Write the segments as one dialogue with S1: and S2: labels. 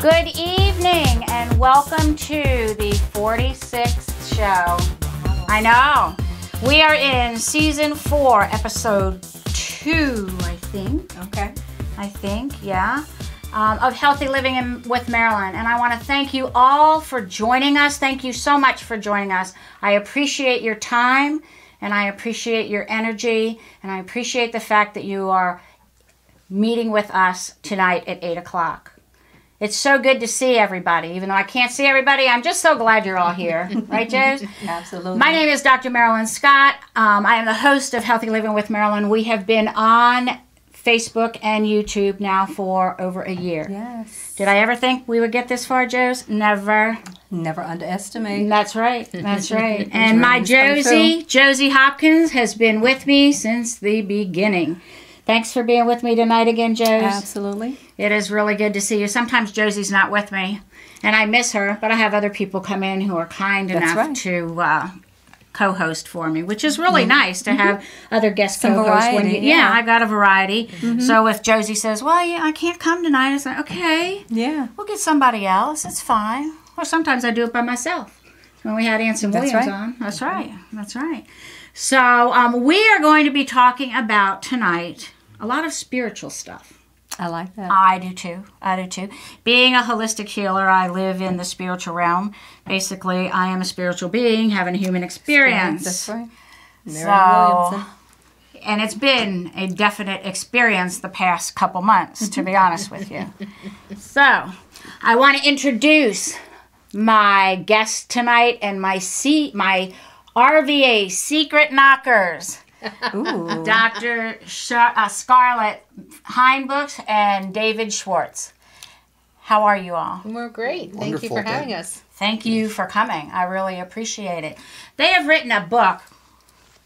S1: Good evening and welcome to the 46th show. I know. We are in season 4, episode 2, I think.
S2: Okay.
S1: I think, yeah. Of Healthy Living with Marilyn. And I want to thank you all for joining us. Thank you so much for joining us. I appreciate your time and I appreciate your energy and I appreciate the fact that you are meeting with us tonight at 8 o'clock. It's so good to see everybody. Even though I can't see everybody, I'm just so glad you're all here. Right, Joes?
S2: Absolutely.
S1: My name is Dr. Marilyns Scott. I am the host of Healthy Living with Marilyn. We have been on Facebook and YouTube now for over a year.
S2: Yes.
S1: Did I ever think we would get this far, Joes? Never.
S2: Never underestimate.
S1: That's right. That's right. And my Josie Hopkins, has been with me since the beginning. Thanks for being with me tonight again, Josie.
S2: Absolutely.
S1: It is really good to see you. Sometimes Josie's not with me, and I miss her, but I have other people come in who are kind enough to co-host for me, which is really nice to have other guest co-hosts. Yeah, I've got a variety. So if Josie says, well, yeah, I can't come tonight, it's like, okay, we'll get somebody else. It's fine. Or sometimes I do it by myself. When we had Anson Williams on. That's right. That's right. So we are going to be talking about tonight a lot of spiritual stuff.
S2: I like that.
S1: I do too. I do too. Being a holistic healer, I live in the spiritual realm. Basically, I am a spiritual being having a human experience.
S2: That's right.
S1: So, and it's been a definite experience the past couple months, to be honest with you. So, I want to introduce my guest tonight and my RVA secret knockers.
S2: Ooh.
S1: Dr. Scarlett Heinbuch and David Schwartz. How are you all?
S3: We're great. Thank you for having us.
S1: Thank you for coming. I really appreciate it. They have written a book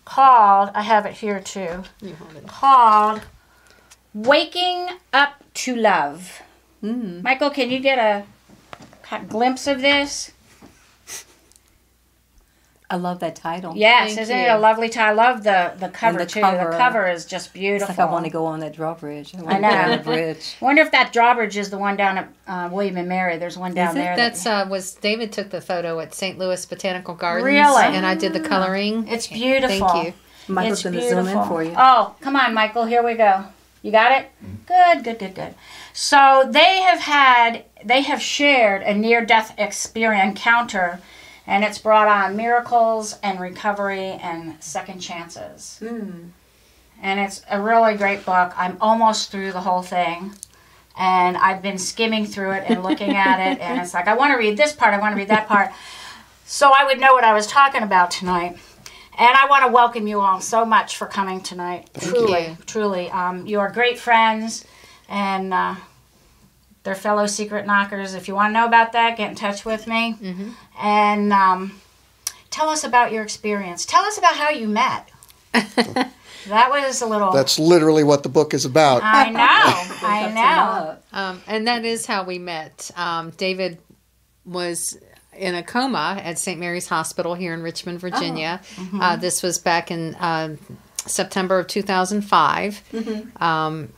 S1: called, I have it here too, called Waking Up to Love. Michael, can you get a glimpse of this?
S2: I love that title.
S1: Yes, isn't it a lovely title? I love the cover, too. The cover is just beautiful.
S2: It's like I want to go on that drawbridge.
S1: I know.
S2: On the bridge.
S1: I wonder if that drawbridge is the one down at William and Mary. There's one down there.
S3: That's David took the photo at St. Louis Botanical Gardens.
S1: Really?
S3: And I did the coloring.
S1: It's beautiful.
S3: Thank you.
S2: Michael's going to zoom in for you.
S1: Oh, come on, Michael. Here we go. You got it? Good. So they have shared a near-death encounter, and it's brought on miracles and recovery and second chances. And it's a really great book. I'm almost through the whole thing. And I've been skimming through it and looking at it. And it's like, I want to read this part. I want to read that part. So I would know what I was talking about tonight. And I want to welcome you all so much for coming tonight. Truly. You are great friends. And they're fellow secret knockers. If you want to know about that, get in touch with me. And tell us about your experience. Tell us about how you met. That was a little...
S4: That's literally what the book is about.
S1: I know.
S3: And that is how we met. David was in a coma at St. Mary's Hospital here in Richmond, Virginia. This was back in September of 2005.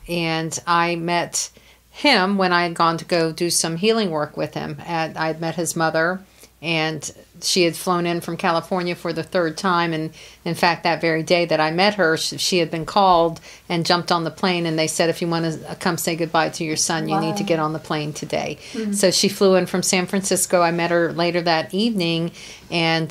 S3: And I met him when I had gone to go do some healing work with him. I had met his mother, and she had flown in from California for the 3rd time. And in fact, that very day that I met her, she had been called and jumped on the plane. And they said, if you want to come say goodbye to your son, you need to get on the plane today. So she flew in from San Francisco. I met her later that evening. And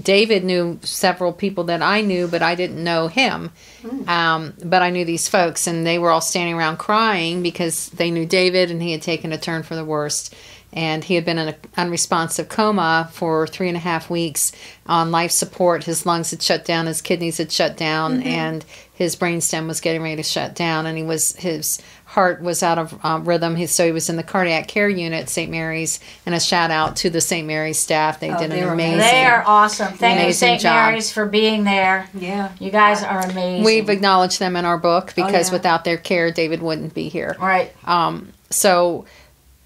S3: David knew several people that I knew, but I didn't know him. But I knew these folks, and they were all standing around crying because they knew David, and he had taken a turn for the worst. And he had been in an unresponsive coma for 3.5 weeks on life support. His lungs had shut down, his kidneys had shut down, and his brainstem was getting ready to shut down. And his heart was out of rhythm. So he was in the cardiac care unit at St. Mary's. And a shout out to the St. Mary's staff. They did an amazing
S1: They are awesome. Thank you, St.
S3: job.
S1: Mary's, for being there.
S2: Yeah.
S1: You guys are amazing.
S3: We've acknowledged them in our book because without their care, David wouldn't be here.
S1: Right.
S3: So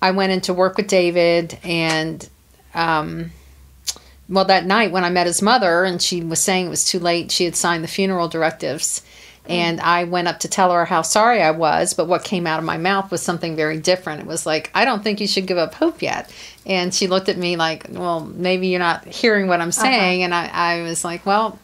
S3: I went in to work with David, and that night when I met his mother, and she was saying it was too late, she had signed the funeral directives, And I went up to tell her how sorry I was, but what came out of my mouth was something very different. It was like, I don't think you should give up hope yet. And she looked at me like, well, maybe you're not hearing what I'm saying. And I was like, well,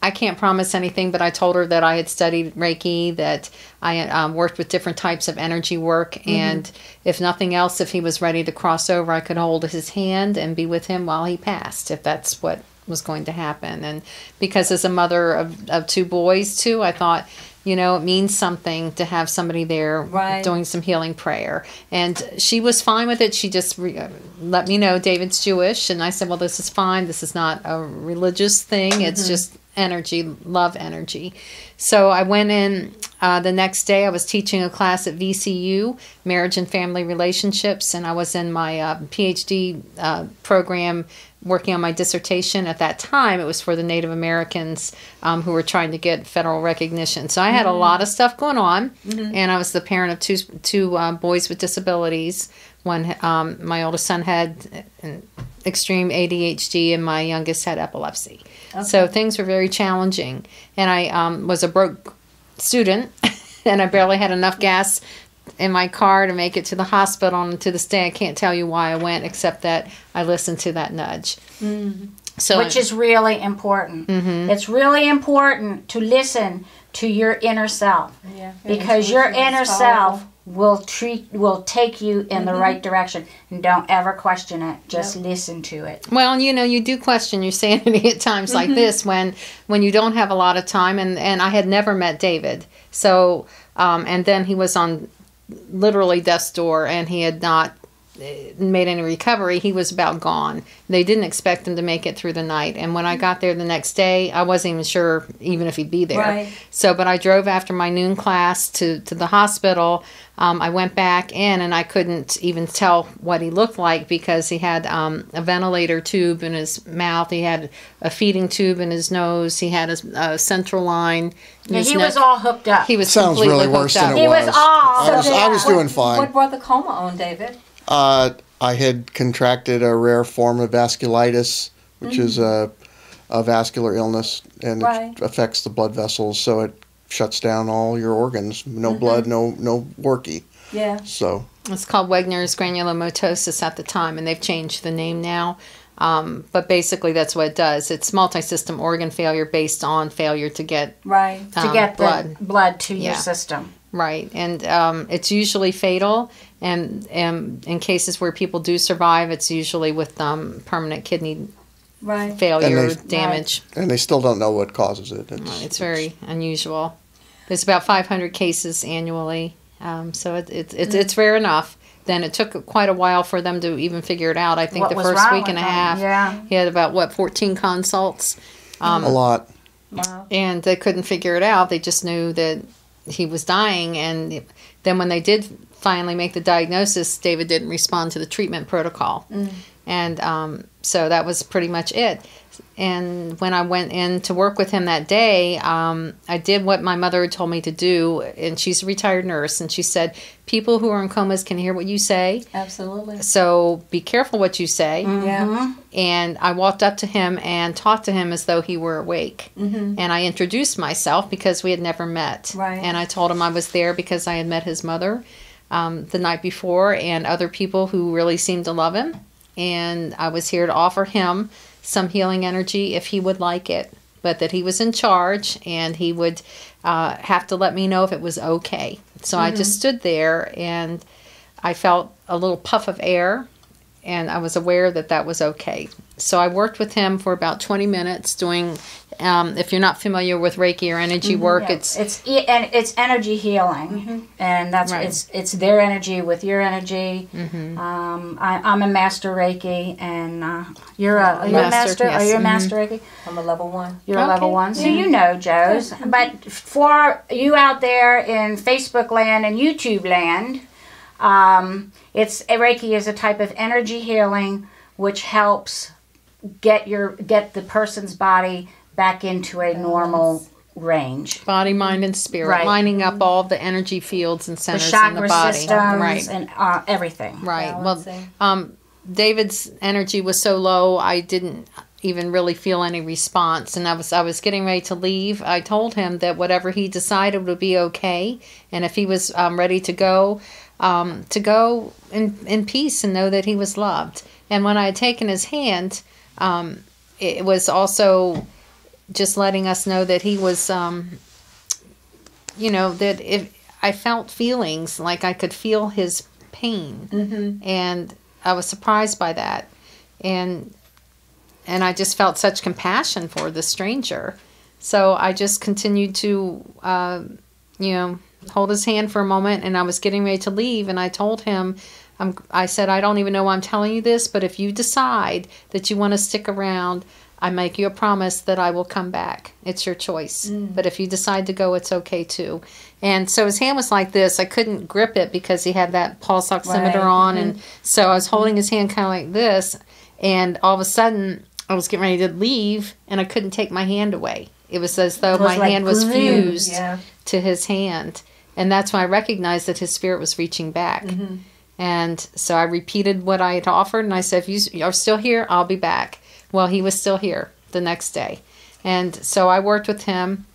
S3: I can't promise anything, but I told her that I had studied Reiki, that I had worked with different types of energy work, and if nothing else, if he was ready to cross over, I could hold his hand and be with him while he passed, if that's what was going to happen. And because as a mother of 2 boys too, I thought, you know, it means something to have somebody there doing some healing prayer. And she was fine with it. She just let me know David's Jewish. And I said, well, this is fine. This is not a religious thing. It's just energy, love energy. So I went in the next day. I was teaching a class at VCU, Marriage and Family Relationships. And I was in my PhD program working on my dissertation. At that time, it was for the Native Americans who were trying to get federal recognition. So I had a lot of stuff going on, and I was the parent of two boys with disabilities. One, my oldest son had extreme ADHD, and my youngest had epilepsy. Okay. So things were very challenging. And I was a broke student, and I barely had enough gas in my car to make it to the hospital. And to this day, I can't tell you why I went, except that I listened to that nudge. So,
S1: which is really important. It's really important to listen to your inner self, because your inner self will take you in the right direction. And don't ever question it. Just listen to it.
S3: Well, you know, you do question your sanity at times like this when you don't have a lot of time. And I had never met David. So, and then he was on literally death's door, and he had not made any recovery. He was about gone. They didn't expect him to make it through the night. And when I got there the next day, I wasn't even sure even if he'd be there. So, but I drove after my noon class to the hospital. I went back in, and I couldn't even tell what he looked like, because he had a ventilator tube in his mouth. He had a feeding tube in his nose. He had a central line.
S1: He was all hooked up.
S3: He was
S4: Sounds
S3: completely
S4: really worse
S3: hooked
S4: than
S3: up.
S4: it was.
S1: I
S4: was doing fine.
S2: What brought the coma on, David?
S4: I had contracted a rare form of vasculitis, which is a vascular illness, and it affects the blood vessels, so it shuts down all your organs. No blood, no worky. So
S3: it's called Wegener's granulomatosis at the time, and they've changed the name now. But basically, that's what it does. It's multi-system organ failure based on failure to get
S1: blood to your system.
S3: Right, and it's usually fatal, and in cases where people do survive, it's usually with permanent kidney failure, damage.
S4: And they still don't know what causes it.
S3: It's very unusual. There's about 500 cases annually, so it's rare enough. Then it took quite a while for them to even figure it out. I think the first week and a half, he had about 14 consults.
S4: A lot.
S1: Wow.
S3: And they couldn't figure it out. They just knew that he was dying, and then when they did finally make the diagnosis, David didn't respond to the treatment protocol. And so that was pretty much it. And when I went in to work with him that day, I did what my mother had told me to do, and she's a retired nurse, and she said, people who are in comas can hear what you say.
S2: Absolutely.
S3: So be careful what you say. And I walked up to him and talked to him as though he were awake. And I introduced myself because we had never met. And I told him I was there because I had met his mother the night before, and other people who really seemed to love him. And I was here to offer him some healing energy if he would like it, but that he was in charge, and he would have to let me know if it was okay. So I just stood there, and I felt a little puff of air, and I was aware that that was okay. So I worked with him for about 20 minutes doing, if you're not familiar with Reiki or energy work, it's
S1: energy healing, and that's it's their energy with your energy. I'm a master Reiki, and you're a master.
S3: Yes.
S1: Are you a master Reiki?
S2: I'm a level 1.
S1: You're a level 1, so you know, Joe's. But for you out there in Facebook land and YouTube land, Reiki is a type of energy healing which helps get the person's body back into a normal range.
S3: Body, mind, and spirit, lining up all the energy fields and centers
S1: in
S3: the body,
S1: systems, and everything.
S3: Well, David's energy was so low, I didn't even really feel any response. And I was getting ready to leave. I told him that whatever he decided would be okay, and if he was ready to go in peace and know that he was loved. And when I had taken his hand, it was also just letting us know that he was, that if I felt feelings, like I could feel his pain, and I was surprised by that, and I just felt such compassion for the stranger. So I just continued to, hold his hand for a moment, and I was getting ready to leave, and I told him, I said, I don't even know why I'm telling you this, but if you decide that you want to stick around, I make you a promise that I will come back. It's your choice. But if you decide to go, it's okay too. And so his hand was like this. I couldn't grip it because he had that pulse oximeter on. And so I was holding his hand kind of like this. And all of a sudden, I was getting ready to leave, and I couldn't take my hand away. It was as though my hand was fused to his hand. And that's when I recognized that his spirit was reaching back. And so I repeated what I had offered, and I said, if you are still here, I'll be back. Well, he was still here the next day. And so I worked with him.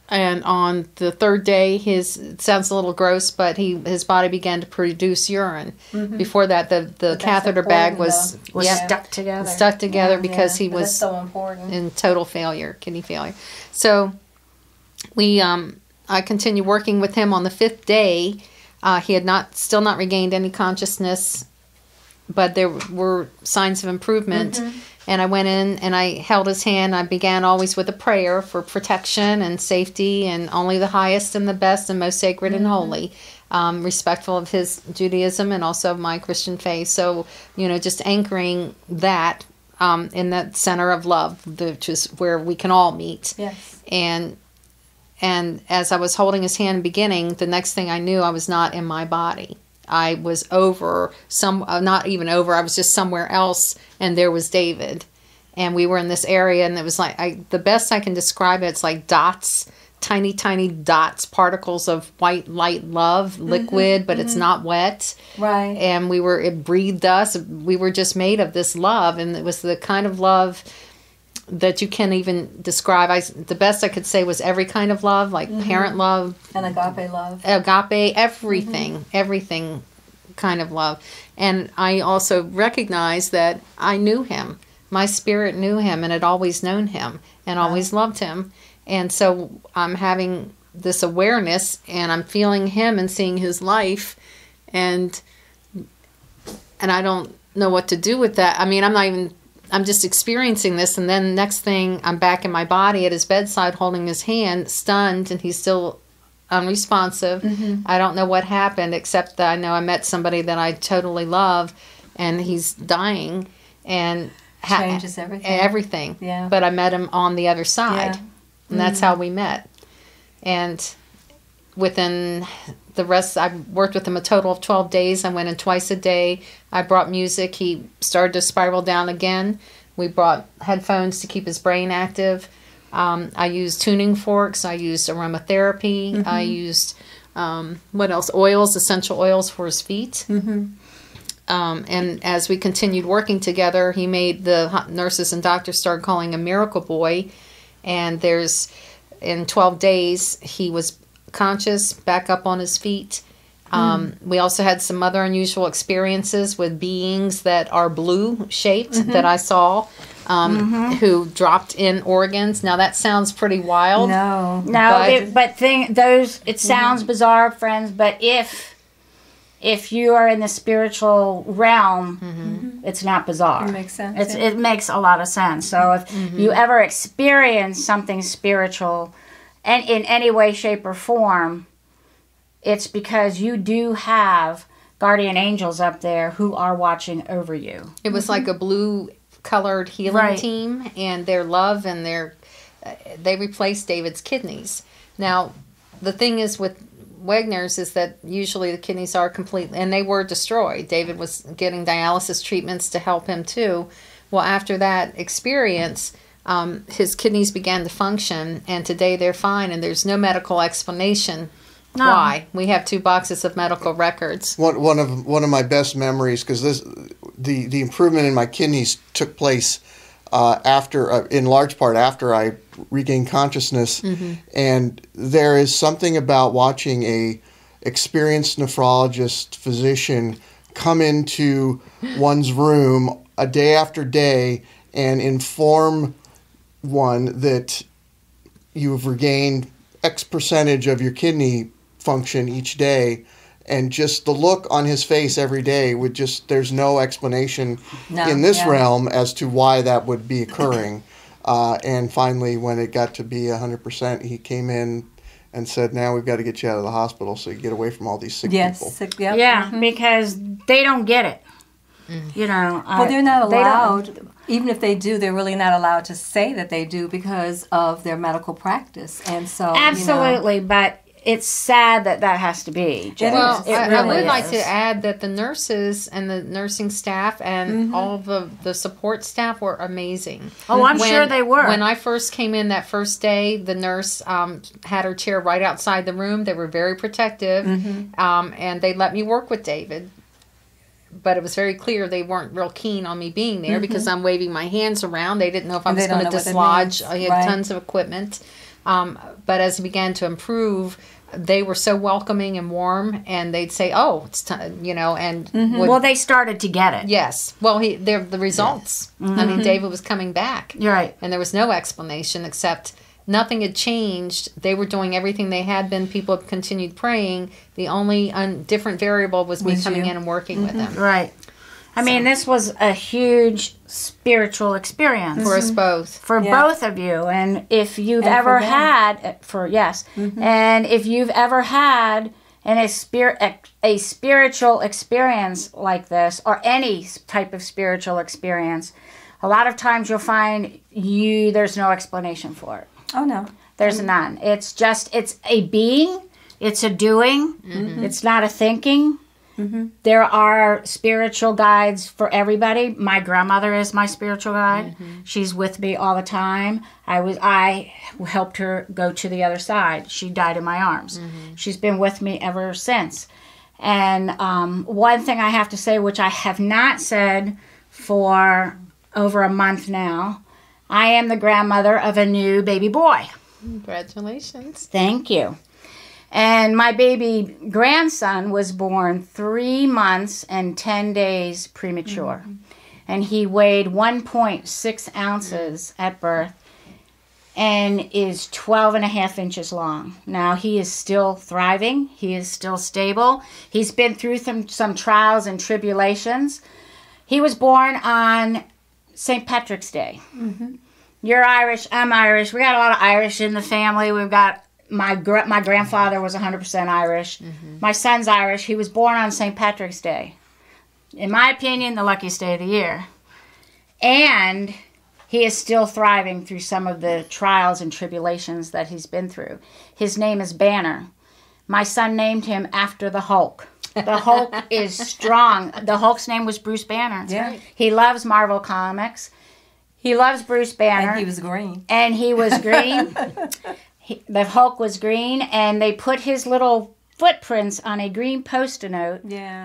S3: And on the third day, it sounds a little gross, but his body began to produce urine. Before that, the catheter bag was
S1: stuck together.
S3: Stuck together because he was
S2: so important.
S3: in total failure, kidney failure. So I continued working with him on the 5th day. He had still not regained any consciousness, but there were signs of improvement. And I went in and I held his hand. I began always with a prayer for protection and safety, and only the highest and the best and most sacred and holy, respectful of his Judaism and also of my Christian faith. So, just anchoring that in that center of love, which is where we can all meet.
S2: Yes.
S3: And as I was holding his hand in the beginning, the next thing I knew, I was not in my body. I was not even over, I was just somewhere else, and there was David. And we were in this area, and it was like, the best I can describe it, it's like dots, tiny, tiny dots, particles of white light love, liquid, but it's not wet.
S2: Right.
S3: And it breathed us. We were just made of this love, and it was the kind of love that you can't even describe. The best I could say was every kind of love, like parent love.
S2: And agape love.
S3: Agape, everything kind of love. And I also recognized that I knew him. My spirit knew him and had always known him and always loved him. And so I'm having this awareness, and I'm feeling him and seeing his life, and I don't know what to do with that. I mean, I'm just experiencing this, and then next thing, I'm back in my body at his bedside holding his hand, stunned, and he's still unresponsive. I don't know what happened, except that I know I met somebody that I totally love, and he's dying, and
S2: changes everything.
S3: Everything.
S2: Yeah.
S3: But I met him on the other side, and that's how we met. And within the rest, I worked with him a total of 12 days. I went in twice a day. I brought music. He started to spiral down again. We brought headphones to keep his brain active. I used tuning forks. I used aromatherapy. I used, what else? Oils, essential oils for his feet. And as we continued working together, he made the nurses and doctors start calling him Miracle Boy. And in 12 days, he was conscious, back up on his feet. We also had some other unusual experiences with beings that are blue shaped that I saw, who dropped in organs. Now that sounds pretty wild.
S1: It sounds bizarre, friends, but if you are in the spiritual realm, it's not bizarre.
S2: It makes sense.
S1: It makes a lot of sense. So if you ever experience something spiritual, and in any way, shape, or form, it's because you do have guardian angels up there who are watching over you.
S3: It was like a blue-colored healing team, and their love and they replaced David's kidneys. Now, the thing is with Wagner's is that usually the kidneys are completely, and they were destroyed. David was getting dialysis treatments to help him too. Well, after that experience, his kidneys began to function, and today they're fine, and there's no medical explanation why. We have 2 boxes of medical records.
S4: One of my best memories, because the improvement in my kidneys took place in large part after I regained consciousness. And there is something about watching a experienced nephrologist physician come into one's room a day after day and inform one that you've regained X percentage of your kidney function each day. And just the look on his face every day would just, there's no explanation in this realm as to why that would be occurring. And finally, when it got to be 100%, he came in and said, now we've got to get you out of the hospital so you get away from all these sick people.
S1: Yeah, because they don't get it. You know.
S2: Well, they're not allowed. Even if they do, they're really not allowed to say that they do because of their medical practice. And so,
S1: absolutely, but it's sad that that has to be.
S3: Well,
S1: I
S3: would like to add that the nurses and the nursing staff and all the support staff were amazing.
S1: Oh, I'm sure they were.
S3: When I first came in that first day, the nurse had her chair right outside the room. They were very protective, and they let me work with David. But it was very clear they weren't real keen on me being there because I'm waving my hands around. They didn't know if I was going to dislodge. I had tons of equipment. But as it began to improve, they were so welcoming and warm, and they'd say, "Oh, it's time," and
S1: well, they started to get it.
S3: Yes. Well, the results. I mean, David was coming back.
S1: You're right,
S3: and there was no explanation except nothing had changed. They were doing everything they had been. People had continued praying. The only different variable was me coming in and working with them.
S1: Right. I mean, this was a huge spiritual experience
S3: for us both,
S1: for both of you. And if you've ever had, and if you've ever had a spiritual experience like this, or any type of spiritual experience, a lot of times you'll find there's no explanation for it.
S2: Oh no,
S1: there's none. It's a being. It's a doing. It's not a thinking. There are spiritual guides for everybody. My grandmother is my spiritual guide. She's with me all the time. I helped her go to the other side. She died in my arms. She's been with me ever since. And one thing I have to say, which I have not said for over a month now, I am the grandmother of a new baby boy.
S3: Congratulations.
S1: Thank you. And my baby grandson was born 3 months and 10 days premature. And he weighed 1.6 ounces at birth and is 12 and a half inches long. Now, he is still thriving. He is still stable. He's been through some trials and tribulations. He was born on St. Patrick's Day. You're Irish. I'm Irish. We got a lot of Irish in the family. We've got my grandfather was 100% Irish. My son's Irish. He was born on St. Patrick's Day. In my opinion, the luckiest day of the year. And he is still thriving through some of the trials and tribulations that he's been through. His name is Banner. My son named him after the Hulk. The Hulk is strong. The Hulk's name was Bruce Banner.
S2: Yeah.
S1: He loves Marvel Comics. He loves Bruce Banner.
S2: And he was green.
S1: And he was green. The Hulk was green, and they put his little footprints on a green Post-it note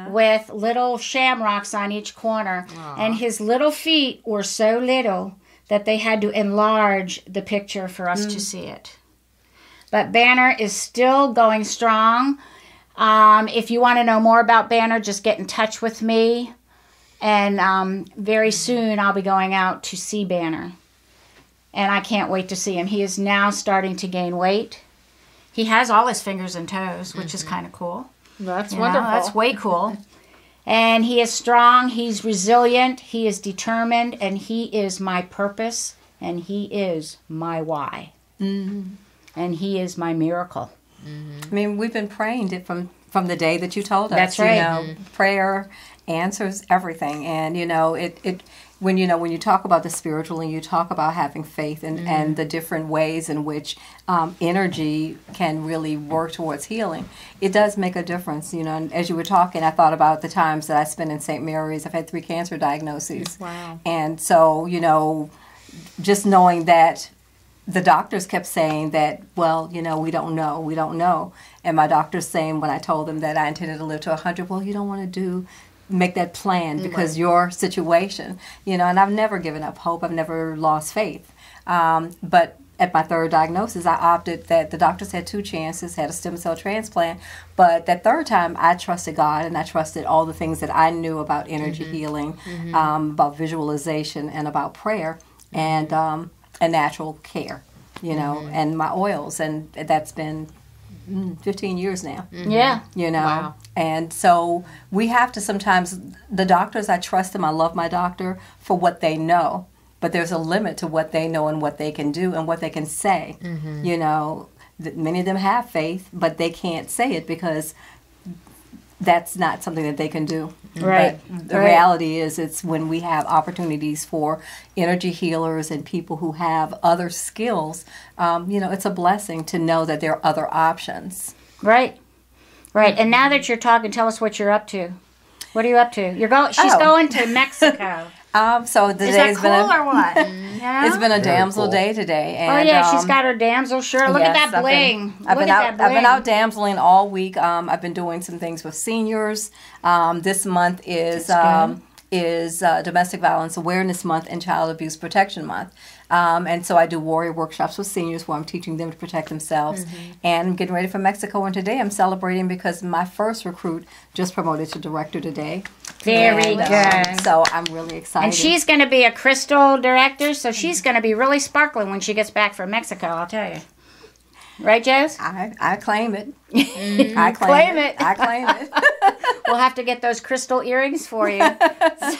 S1: with little shamrocks on each corner. And his little feet were so little that they had to enlarge the picture for us to see it. But Banner is still going strong. If you want to know more about Banner, just get in touch with me. And very soon I'll be going out to see Banner. And I can't wait to see him. He is now starting to gain weight. He has all his fingers and toes, which is kind of cool.
S3: That's wonderful.
S1: That's way cool. And he is strong. He's resilient. He is determined. And he is my purpose. And he is my why. And he is my miracle.
S2: I mean, we've been praying it from the day that you told us.
S1: That's right.
S2: Prayer answers everything. And, when you talk about the spiritual and you talk about having faith and the different ways in which energy can really work towards healing, it does make a difference. And as you were talking, I thought about the times that I spent in St. Mary's. I've had 3 cancer diagnoses.
S3: Wow.
S2: And so, just knowing that the doctors kept saying that, well, we don't know. And my doctor's saying when I told them that I intended to live to 100, well, you don't want to do make that plan because your situation, you know, and I've never given up hope. I've never lost faith. But at my third diagnosis, I opted that the doctors had 2 chances, had a stem cell transplant. But that third time, I trusted God, and I trusted all the things that I knew about energy healing, about visualization, and about prayer, and natural care, you know, and my oils. And that's been 15 years now.
S1: Yeah.
S2: You know.
S3: Wow.
S2: And so we have to sometimes, the doctors, I trust them. I love my doctor for what they know. But there's a limit to what they know and what they can do and what they can say. You know, many of them have faith, but they can't say it because that's not something that they can do.
S1: Right.
S2: But the reality is, it's when we have opportunities for energy healers and people who have other skills, you know, it's a blessing to know that there are other options.
S1: Right. Right. And now that you're talking, tell us what you're up to. What are you up to? She's going to Mexico.
S2: So the
S1: Is
S2: day's
S1: that cool
S2: been
S1: or what? Yeah?
S2: it's been a
S4: Very
S2: damsel
S4: cool.
S2: day today.
S1: Oh
S2: And,
S1: yeah, she's got her damsel shirt. Look at
S2: yes,
S1: that bling.
S2: I've been out damseling all week. I've been doing some things with seniors. This month is Domestic Violence Awareness Month and Child Abuse Protection Month. And so I do warrior workshops with seniors where I'm teaching them to protect themselves. And I'm getting ready for Mexico. And today I'm celebrating because my first recruit just promoted to director today.
S1: Very good.
S2: So I'm really excited.
S1: And she's going to be a crystal director, so she's going to be really sparkling when she gets back from Mexico, I'll tell you. Right, Jess?
S2: I claim it.
S1: I claim it.
S2: I claim it.
S1: We'll have to get those crystal earrings for you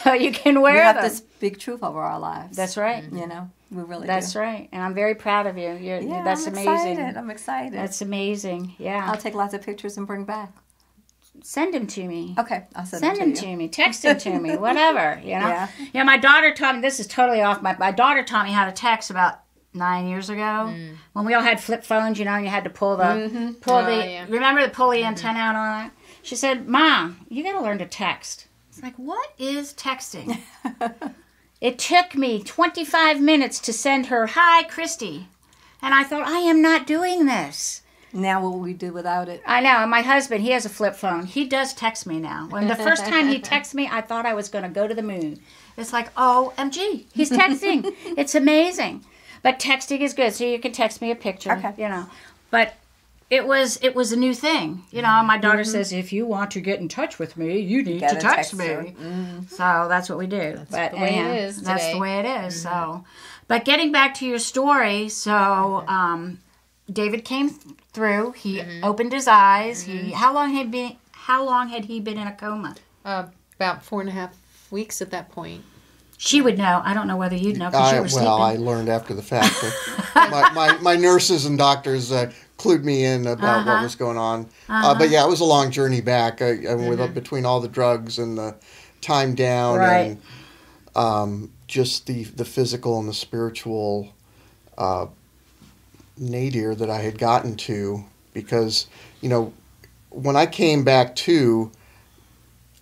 S1: so you can wear
S2: We have
S1: them.
S2: to speak truth over our lives.
S1: That's right.
S2: You know, we really
S1: That's
S2: do.
S1: right. And I'm very proud of you. That's
S2: I'm
S1: amazing.
S2: Excited. I'm excited.
S1: That's amazing. Yeah.
S2: I'll take lots of pictures and bring back.
S1: Send them to me.
S2: Okay, I'll send
S1: Send
S2: them
S1: them to me. Text them to me. Whatever. You know.
S2: Yeah.
S1: Yeah. My daughter taught me. This is totally off. My daughter taught me how to text about 9 years ago when we all had flip phones. You know, and you had to pull the remember to pull the antenna out on it. She said, "Mom, you got to learn to text." It's like, what is texting? It took me 25 minutes to send her, "Hi, Christy," and I thought, I am not doing this.
S2: Now what will we do without it?
S1: I know. And my husband, he has a flip phone. He does text me now. When the first time he texted me, I thought I was going to go to the moon. It's like, OMG, he's texting. It's amazing. But texting is good, so you can text me a picture, you know. But it was a new thing. You know, my daughter says, if you want to get in touch with me, you need to text me. So that's what we do.
S3: That's the way it is today.
S1: That's the way it is. So, but getting back to your story, so David came through. He opened his eyes. How long had he been in a coma?
S3: About 4.5 weeks at that point.
S1: She would know. I don't know whether you'd know because you were sleeping.
S4: I learned after the fact. my nurses and doctors clued me in about what was going on. But yeah, it was a long journey back. Between all the drugs and the time down and just the physical and the spiritual nadir that I had gotten to, because, you know, when I came back to,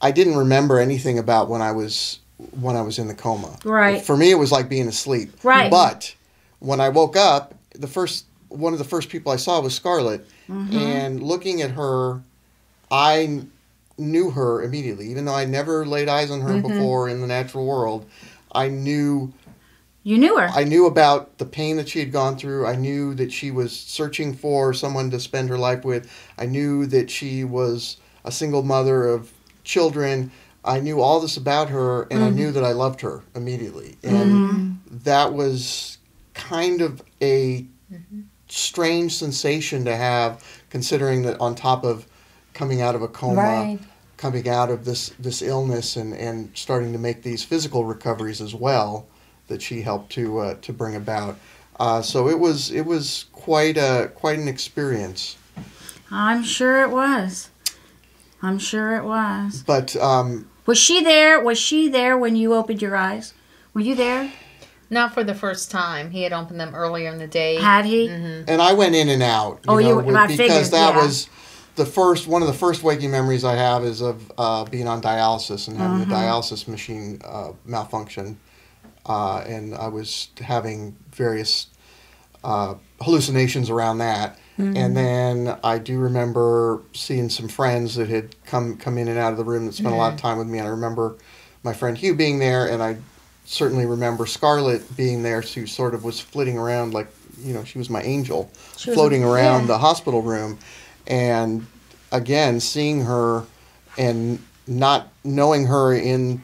S4: I didn't remember anything about when I was in the coma.
S1: Right.
S4: For me, it was like being asleep.
S1: Right.
S4: But when I woke up, one of the first people I saw was Scarlett, and looking at her, I knew her immediately, even though I never laid eyes on her before in the natural world. I knew.
S1: You knew her.
S4: I knew about the pain that she had gone through. I knew that she was searching for someone to spend her life with. I knew that she was a single mother of children. I knew all this about her, and I knew that I loved her immediately. And that was kind of a strange sensation to have, considering that on top of coming out of a coma, coming out of this illness and starting to make these physical recoveries as well, that she helped to bring about. So it was quite an experience.
S1: I'm sure it was.
S4: But
S1: was she there? Was she there when you opened your eyes? Were you there?
S3: Not for the first time. He had opened them earlier in the day.
S1: Had he?
S4: And I went in and out. I
S1: figured,
S4: because that was one of the first waking memories I have is of being on dialysis and having the dialysis machine malfunction. And I was having various hallucinations around that. And then I do remember seeing some friends that had come in and out of the room that spent a lot of time with me. And I remember my friend Hugh being there, and I certainly remember Scarlett being there. She sort of was flitting around like, she was my angel, floating around the hospital room. And again, seeing her and not knowing her in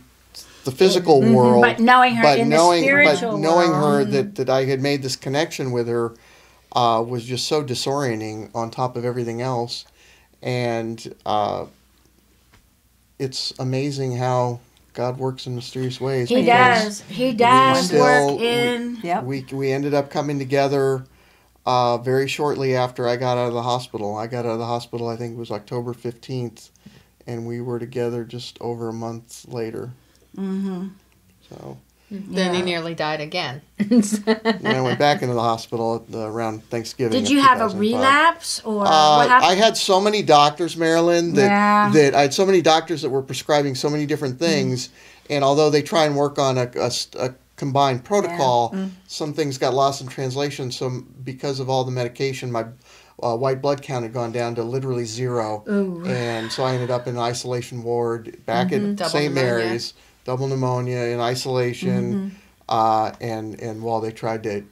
S4: the physical world,
S1: but knowing her in the spiritual world.
S4: But knowing her that I had made this connection with her was just so disorienting on top of everything else. And it's amazing how God works in mysterious ways.
S1: He does. He does work in...
S4: We ended up coming together very shortly after I got out of the hospital. I got out of the hospital, I think it was October 15th, and we were together just over a month later. Mm-hmm. So...
S3: Then he nearly died again.
S4: And I went back into the hospital around Thanksgiving.
S1: Did you have a relapse, or what happened?
S4: I had so many doctors, Marilyn, that I had so many doctors that were prescribing so many different things, and although they try and work on a combined protocol, some things got lost in translation. So because of all the medication, my white blood count had gone down to literally 0. Ooh. And so I ended up in an isolation ward back at St. Mary's. Double pneumonia in isolation, and while they tried to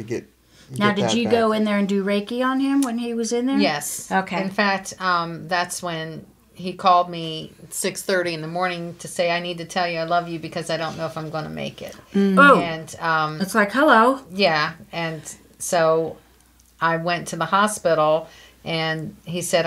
S4: get.
S1: Now, did you go in there and do Reiki on him when he was in there?
S3: Yes.
S1: Okay.
S3: In fact, that's when he called me at 6:30 in the morning to say, "I need to tell you I love you because I don't know if I'm going to make it."
S1: Oh.
S3: And
S1: it's like, hello.
S3: Yeah, and so I went to the hospital. And he said,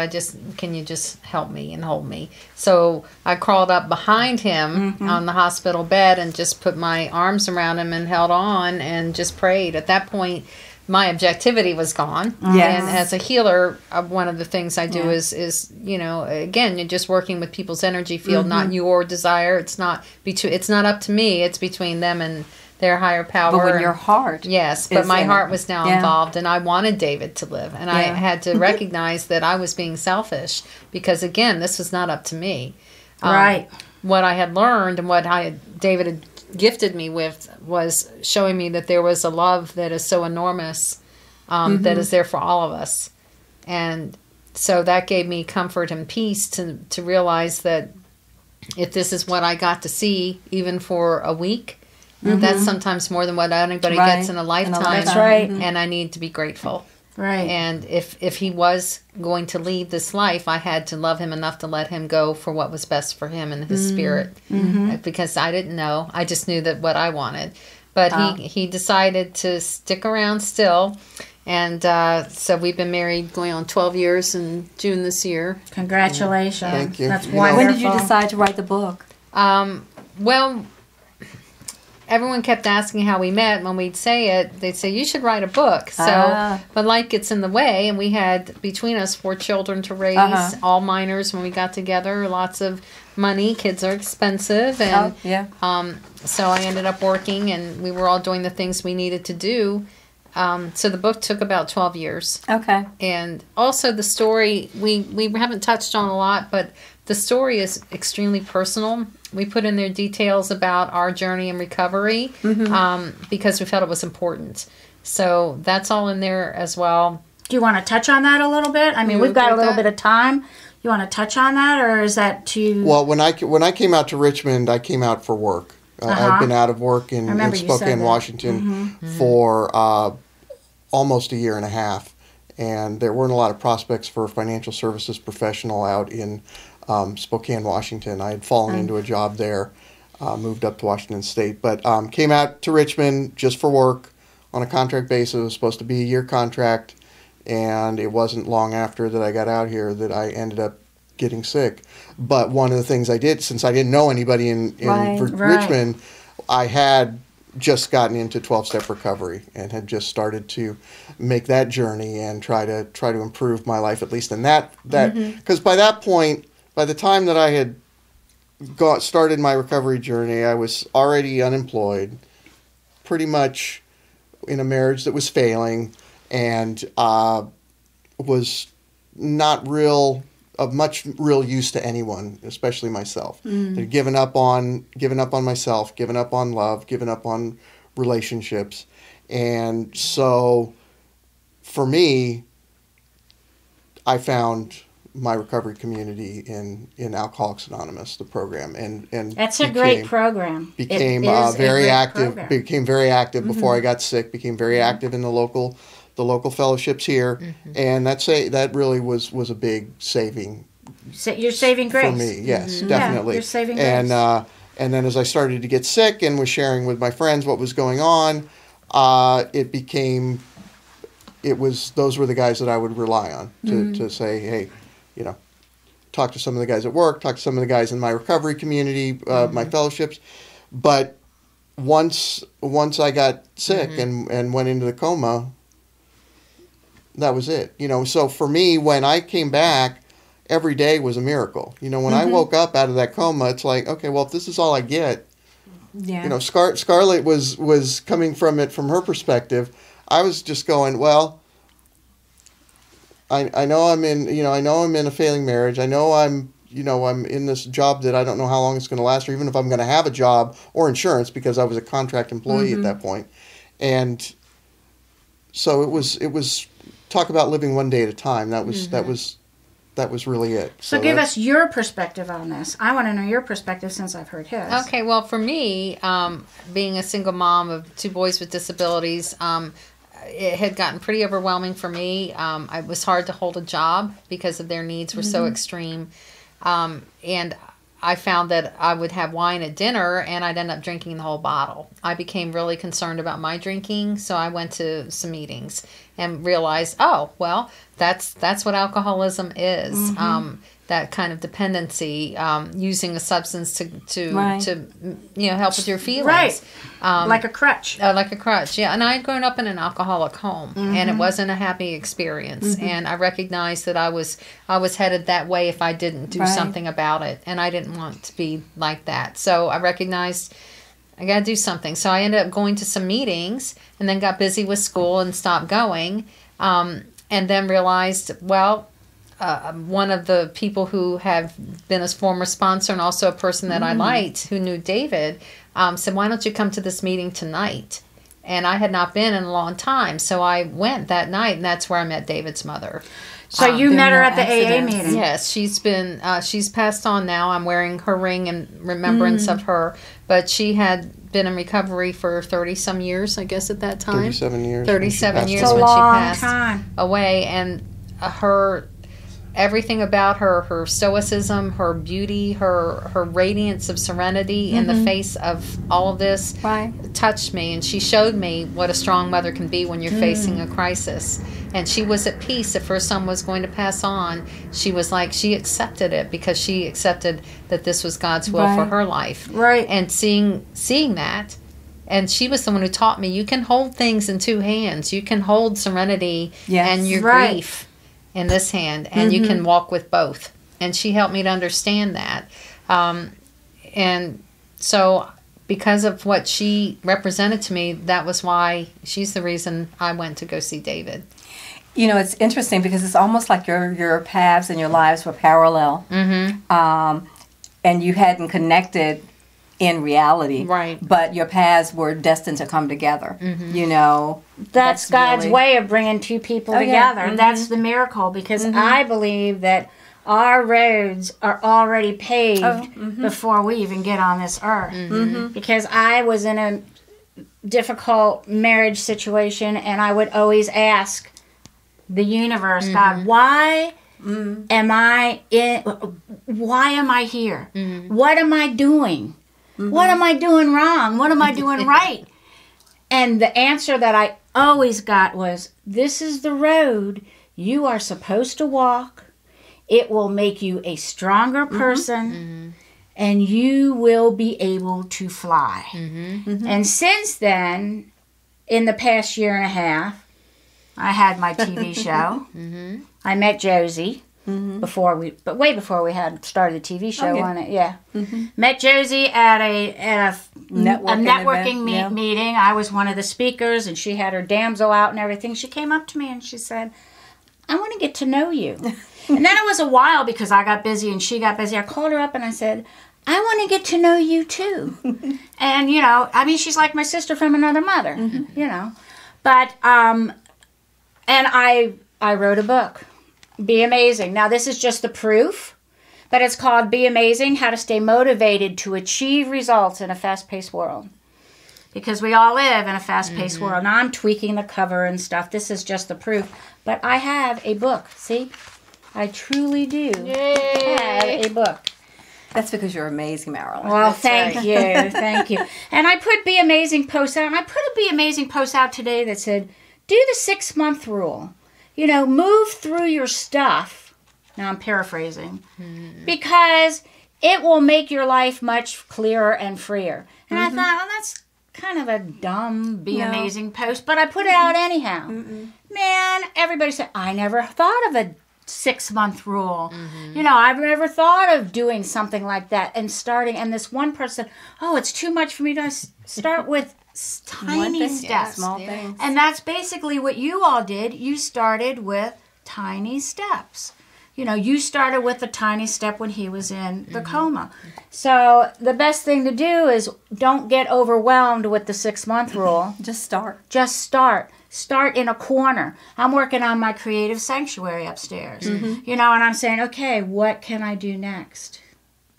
S3: can you just help me and hold me? So I crawled up behind him on the hospital bed and just put my arms around him and held on and just prayed. At that point, my objectivity was gone. Yes. And as a healer, one of the things I do is again, you're just working with people's energy field, not your desire. It's not up to me. It's between them and their higher power.
S2: But when your heart.
S3: Yes, but my heart was now involved, and I wanted David to live. And I had to recognize that I was being selfish because, again, this was not up to me.
S1: Right.
S3: What I had learned and what David had gifted me with was showing me that there was a love that is so enormous that is there for all of us. And so that gave me comfort and peace to realize that if this is what I got to see, even for a week, that's sometimes more than what anybody gets in a lifetime.
S1: That's right.
S3: And I need to be grateful.
S1: Right.
S3: And if he was going to leave this life, I had to love him enough to let him go for what was best for him and his spirit. Because I didn't know. I just knew that what I wanted. But he decided to stick around still. And so we've been married going on 12 years in June this year.
S1: Congratulations.
S4: Thank you.
S1: That's wonderful.
S2: When did you decide to write the book?
S3: Well, everyone kept asking how we met. When we'd say it, they'd say, you should write a book. So, but life gets in the way, and we had, between us, 4 children to raise, all minors when we got together, lots of money. Kids are expensive. And so I ended up working, and we were all doing the things we needed to do. So the book took about 12 years.
S2: Okay.
S3: And also the story, we haven't touched on a lot, but the story is extremely personal. We put in there details about our journey in recovery because we felt it was important. So that's all in there as well.
S1: Do you want to touch on that a little bit? I mean, we've got a little bit of time. You want to touch on that, or is that too...
S4: Well, when I came out to Richmond, I came out for work. I'd been out of work in Spokane, Washington for almost a year and a half. And there weren't a lot of prospects for a financial services professional out in Spokane, Washington. I had fallen into a job there, moved up to Washington State, but came out to Richmond just for work on a contract basis. It was supposed to be a year contract, and it wasn't long after that I got out here that I ended up getting sick. But one of the things I did, since I didn't know anybody in Richmond, I had just gotten into 12-step recovery and had just started to make that journey and try to improve my life, at least in that because by that point, by the time that I had started my recovery journey, I was already unemployed, pretty much in a marriage that was failing, and was not of much real use to anyone, especially myself. I'd given up on myself, given up on love, given up on relationships. And so for me, I found my recovery community in Alcoholics Anonymous, the program, and
S1: that's a great program.
S4: Became very active. Program. Became very active before I got sick. Became very active in the local fellowships here, and that really was a big saving.
S1: You're saving grace
S4: for me. Yes, definitely.
S1: Yeah, you're saving grace.
S4: And then as I started to get sick and was sharing with my friends what was going on, those were the guys that I would rely on to say, hey, talk to some of the guys at work, talk to some of the guys in my recovery community, my fellowships. But once I got sick and went into the coma, that was it. So for me, when I came back, every day was a miracle. When I woke up out of that coma, it's like, okay, well, if this is all I get, Scarlett was coming from it from her perspective. I was just going, well, I know I'm in a failing marriage. I know I'm in this job that I don't know how long it's going to last, or even if I'm going to have a job or insurance, because I was a contract employee at that point. And so it was talk about living one day at a time. That was really it.
S1: So give us your perspective on this. I want to know your perspective since I've heard his.
S3: Okay, well, for me, being a single mom of 2 boys with disabilities, it had gotten pretty overwhelming for me. It was hard to hold a job because of their needs were so extreme. And I found that I would have wine at dinner and I'd end up drinking the whole bottle. I became really concerned about my drinking, so I went to some meetings and realized, oh, well, that's what alcoholism is. That kind of dependency, using a substance to help with your feelings.
S1: Right. Like a crutch.
S3: Like a crutch, yeah. And I had grown up in an alcoholic home, and it wasn't a happy experience. And I recognized that I was headed that way if I didn't do something about it, and I didn't want to be like that. So I recognized I got to do something. So I ended up going to some meetings, and then got busy with school and stopped going, and then realized, well, one of the people who have been a former sponsor and also a person that I liked, who knew David, said, why don't you come to this meeting tonight? And I had not been in a long time, so I went that night, and that's where I met David's mother.
S1: So you met her at the AA meeting?
S3: Yes, she's passed on now. I'm wearing her ring in remembrance of her, but she had been in recovery for 30-some years, I guess, at that time.
S4: 37 years.
S3: 37 years when she passed away, and everything about her stoicism, her beauty, her radiance of serenity in the face of all of this touched me. And she showed me what a strong mother can be when you're facing a crisis. And she was at peace if her son was going to pass on. She was like, she accepted it because she accepted that this was God's will for her life.
S1: Right.
S3: And seeing that, and she was the one who taught me, you can hold things in 2 hands. You can hold serenity and your grief in this hand, and you can walk with both. And she helped me to understand that. And so because of what she represented to me, that was why she's the reason I went to go see David.
S2: It's interesting because it's almost like your paths and your lives were parallel. And you hadn't connected in reality.
S3: Right.
S2: But your paths were destined to come together.
S1: That's God's way of bringing 2 people together. That's the miracle, because I believe that our roads are already paved before we even get on this earth. Because I was in a difficult marriage situation, and I would always ask the universe, God, why am I here? What am I doing? What am I doing wrong? What am I doing right? And the answer that I always got was, this is the road you are supposed to walk. It will make you a stronger person, and you will be able to fly. And since then, in the past year and a half, I had my TV show. I met Josie. Way before we had started the TV show on it, Met Josie at a networking meeting. I was one of the speakers, and she had her damsel out and everything. She came up to me and she said, I want to get to know you. And then it was a while because I got busy and she got busy. I called her up and I said, I want to get to know you too. And, she's like my sister from another mother, But, and I wrote a book. Be Amazing. Now, this is just the proof, but it's called Be Amazing, How to Stay Motivated to Achieve Results in a Fast-Paced World. Because we all live in a fast-paced world. Now, I'm tweaking the cover and stuff. This is just the proof. But I have a book. See? I truly do have a book.
S2: That's because you're amazing, Marilyn.
S1: Well, thank you. Thank you. And I put Be Amazing posts out. And I put a Be Amazing post out today that said, do the 6-month rule. You know, move through your stuff. Now, I'm paraphrasing. Because it will make your life much clearer and freer. And I thought, well, that's kind of a dumb Be Amazing post. But I put it out anyhow. Man, everybody said, I never thought of a 6-month rule. You know, I've never thought of doing something like that and starting. And this one person, oh, it's too much for me to start with tiny steps.
S2: Small things.
S1: And that's basically what you all did. You started with tiny steps. You know, you started with a tiny step when he was in the coma. So the best thing to do is don't get overwhelmed with the 6-month rule.
S2: Just start.
S1: Just start. Start in a corner. I'm working on my creative sanctuary upstairs. You know, and I'm saying, okay, what can I do next?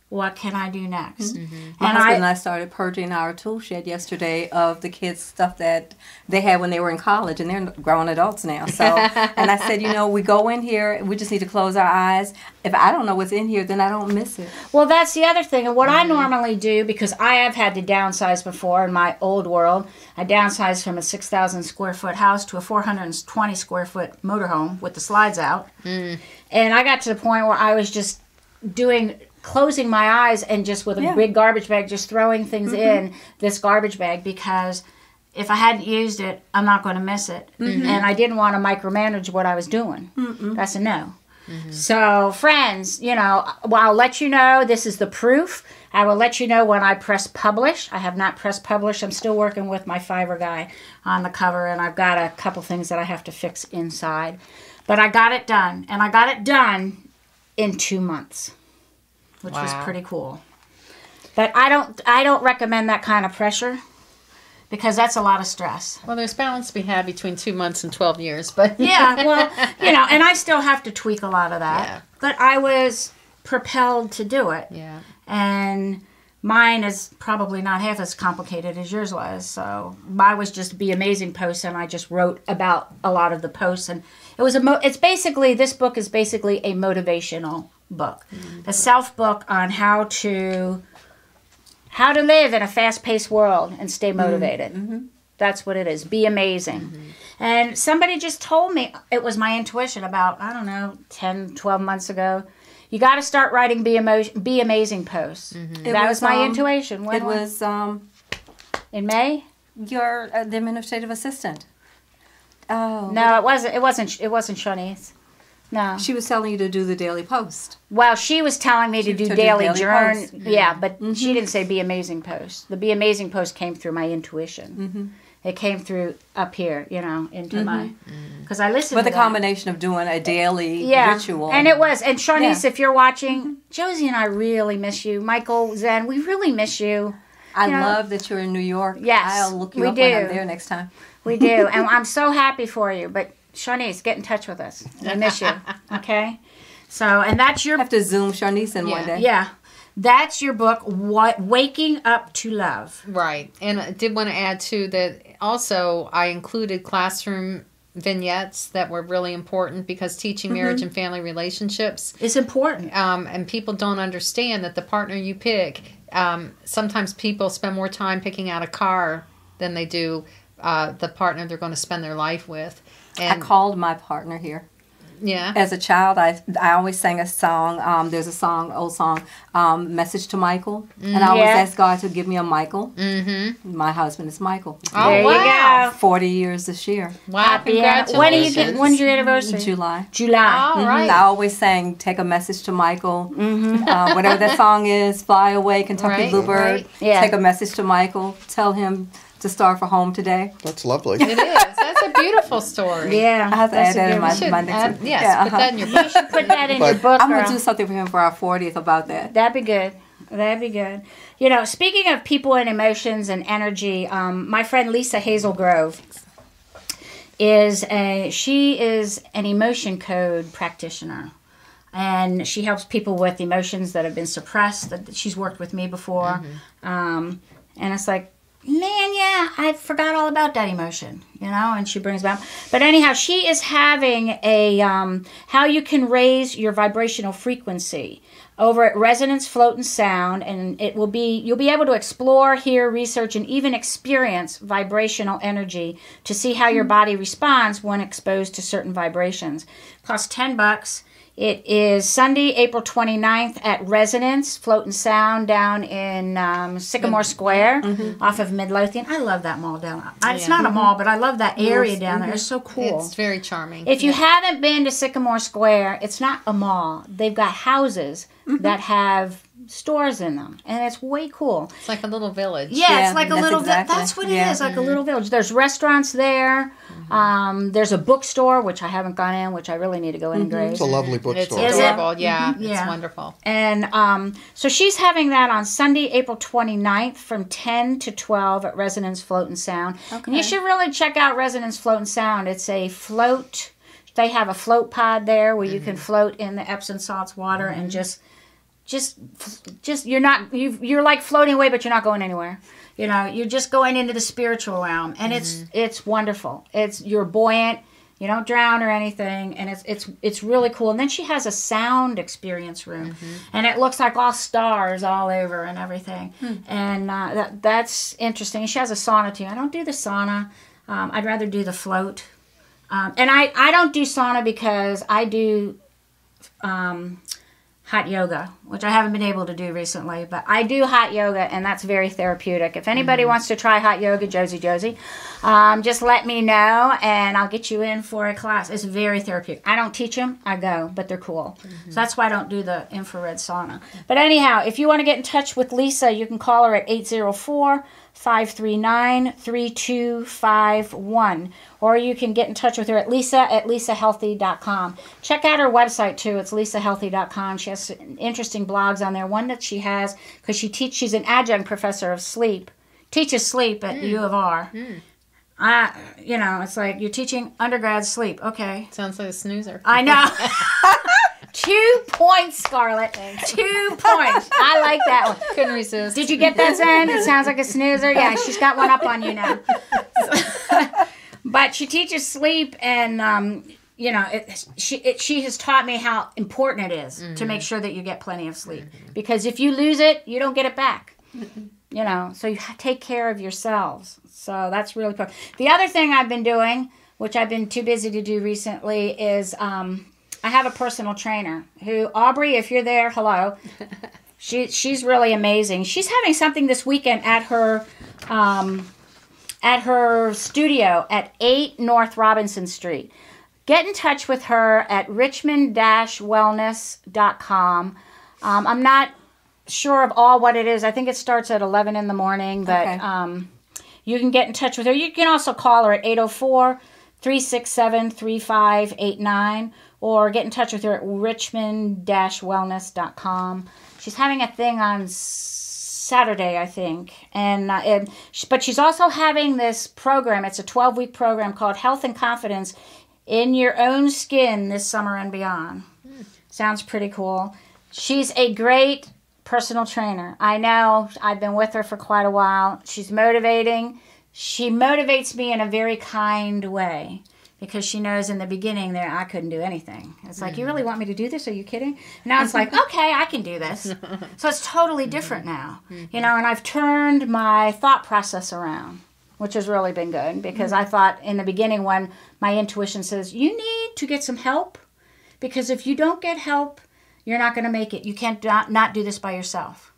S1: What can I do next?
S2: My husband and I started purging our tool shed yesterday of the kids' stuff that they had when they were in college, and they're grown adults now. So, and I said, you know, we go in here, we just need to close our eyes. If I don't know what's in here, then I don't miss it.
S1: Well, that's the other thing. And what I normally do, because I have had to downsize before in my old world, I downsized from a 6,000 square foot house to a 420 square foot motorhome with the slides out. And I got to the point where I was just closing my eyes and just with a big garbage bag, just throwing things in this garbage bag, because if I hadn't used it, I'm not going to miss it. And I didn't want to micromanage what I was doing. That's a no. So, friends, you know, well, I'll let you know. This is the proof. I will let you know when I press publish. I have not pressed publish. I'm still working with my Fiverr guy on the cover, and I've got a couple things that I have to fix inside. But I got it done, and I got it done in 2 months. Which was pretty cool. But I don't recommend that kind of pressure, because that's a lot of stress.
S3: Well, there's balance to be had between 2 months and 12 years, but
S1: yeah, well, you know, and I still have to tweak a lot of that.
S3: Yeah.
S1: But I was propelled to do it.
S3: Yeah.
S1: And mine is probably not half as complicated as yours was. So mine was just Be Amazing posts, and I just wrote about a lot of the posts, and it was it's basically, this book is basically a motivational book, a self-book on how to live in a fast-paced world and stay motivated. That's what it is. Be amazing. And somebody just told me, it was my intuition about, I don't know, 10, 12 months ago, you got to start writing Be Amazing posts. That was my intuition. When
S2: it was
S1: in May?
S2: You're the administrative assistant. Oh.
S1: No, it wasn't Shawnee's. No.
S2: She was telling you to do the daily post.
S1: Well, she was telling me to do daily journal.
S2: post.
S1: Yeah, but she didn't say Be Amazing post. The Be Amazing post came through my intuition. It came through up here, you know, into my, because I listened
S2: With
S1: to
S2: the combination of doing a daily ritual.
S1: And it was. And Shawnee's, if you're watching, Josie and I really miss you. Michael, Zen, we really miss you.
S2: I love that you're in New York.
S1: Yes,
S2: I'll look you up when I'm there next time.
S1: We do. And I'm so happy for you. But Shawnee's, get in touch with us. We miss you. Okay? So, and that's your...
S2: I have to Zoom Shawnee's in one day.
S1: Yeah. That's your book, Waking Up to Love.
S3: Right. And I did want to add, too, that also I included classroom vignettes that were really important, because teaching marriage and family relationships
S1: is important.
S3: And people don't understand that the partner you pick, sometimes people spend more time picking out a car than they do the partner they're going to spend their life with. And
S2: I called my partner here.
S3: Yeah.
S2: As a child, I always sang a song. There's a song, old song, Message to Michael. And I always ask God to give me a Michael. My husband is Michael.
S3: Oh,
S1: there
S3: wow.
S1: you go.
S2: 40 years this year.
S3: Wow, congratulations.
S1: When's your anniversary?
S2: July.
S3: All right.
S2: I always sang, take a message to Michael. Whatever that song is, Fly Away, Kentucky Bluebird.
S1: Right. Yeah.
S2: Take a message to Michael. Tell him to start for home today.
S4: That's lovely.
S3: It is. That's a beautiful story.
S1: Yeah.
S2: I have to add that in
S3: You should
S2: my next one.
S3: yes, put that in your book.
S1: Put that in your book,
S2: I'm going
S1: girl.
S2: to do something for him for our 40th about that.
S1: That'd be good. That'd be good. You know, speaking of people and emotions and energy, my friend Lisa Hazel Grove she is an emotion code practitioner. And she helps people with emotions that have been suppressed. That she's worked with me before. And it's like, man, yeah, I forgot all about that emotion, and she brings about. But anyhow, she is having a how you can raise your vibrational frequency over at Resonance Float and Sound, and you'll be able to explore, hear, research, and even experience vibrational energy to see how your body responds when exposed to certain vibrations. It costs $10. It is Sunday, April 29th at Resonance Float and Sound down in Sycamore Square off of Midlothian. I love that mall down there. It's not a mall, but I love that area down there. It's so cool.
S3: It's very charming.
S1: If you haven't been to Sycamore Square, it's not a mall. They've got houses that have stores in them, and it's way cool.
S3: It's like a little village.
S1: Yeah, it's like a little that's what it is, like a little village. There's restaurants there. There's a bookstore, which I haven't gone in, which I really need to go in and graze.
S4: It's a lovely bookstore.
S3: It's adorable. Yeah, it's wonderful.
S1: And so she's having that on Sunday, April 29th from 10 to 12 at Resonance Float and Sound. Okay. And you should really check out Resonance Float and Sound. It's a float. They have a float pod there where you can float in the Epsom salts water and just you're like floating away, but you're not going anywhere. You're just going into the spiritual realm, and it's wonderful. You're buoyant. You don't drown or anything, and it's really cool. And then she has a sound experience room, and it looks like all stars all over and everything. And that's interesting. She has a sauna too. I don't do the sauna. I'd rather do the float. And I don't do sauna because I do hot yoga, which I haven't been able to do recently, but I do hot yoga, and that's very therapeutic. If anybody wants to try hot yoga, Josie, just let me know, and I'll get you in for a class. It's very therapeutic. I don't teach them, I go, but they're cool. So that's why I don't do the infrared sauna. But anyhow, if you want to get in touch with Lisa, you can call her at 804-539-3251. Or you can get in touch with her at lisa@lisahealthy.com. Check out her website, too. It's lisahealthy.com. She has interesting blogs on there. One that she has, because she's an adjunct professor of sleep. Teaches sleep at U of R. It's like you're teaching undergrad sleep. Okay.
S3: Sounds like a snoozer.
S1: I know. 2 points, Scarlett. 2 points. I like that one.
S3: Couldn't resist.
S1: Did you get that, Zen? It sounds like a snoozer. Yeah, she's got one up on you now. But she teaches sleep, and she has taught me how important it is to make sure that you get plenty of sleep. Because if you lose it, you don't get it back. So you take care of yourselves. So that's really cool. The other thing I've been doing, which I've been too busy to do recently, is I have a personal trainer who, Aubrey, if you're there, hello. She's really amazing. She's having something this weekend at her studio at 8 North Robinson Street. Get in touch with her at richmond-wellness.com. I'm not sure of all what it is. I think it starts at 11 in the morning, but you can get in touch with her. You can also call her at 804-367-3589 or get in touch with her at richmond-wellness.com. She's having a thing on Saturday, I think. But she's also having this program. It's a 12-week program called Health and Confidence in Your Own Skin This Summer and Beyond. Sounds pretty cool. She's a great personal trainer. I know. I've been with her for quite a while. She's motivating. She motivates me in a very kind way because she knows in the beginning there I couldn't do anything. It's like, you really want me to do this? Are you kidding? Now it's like, okay, I can do this. So it's totally different now. And I've turned my thought process around, which has really been good because I thought in the beginning when my intuition says, you need to get some help because if you don't get help, you're not going to make it. You can't not do this by yourself.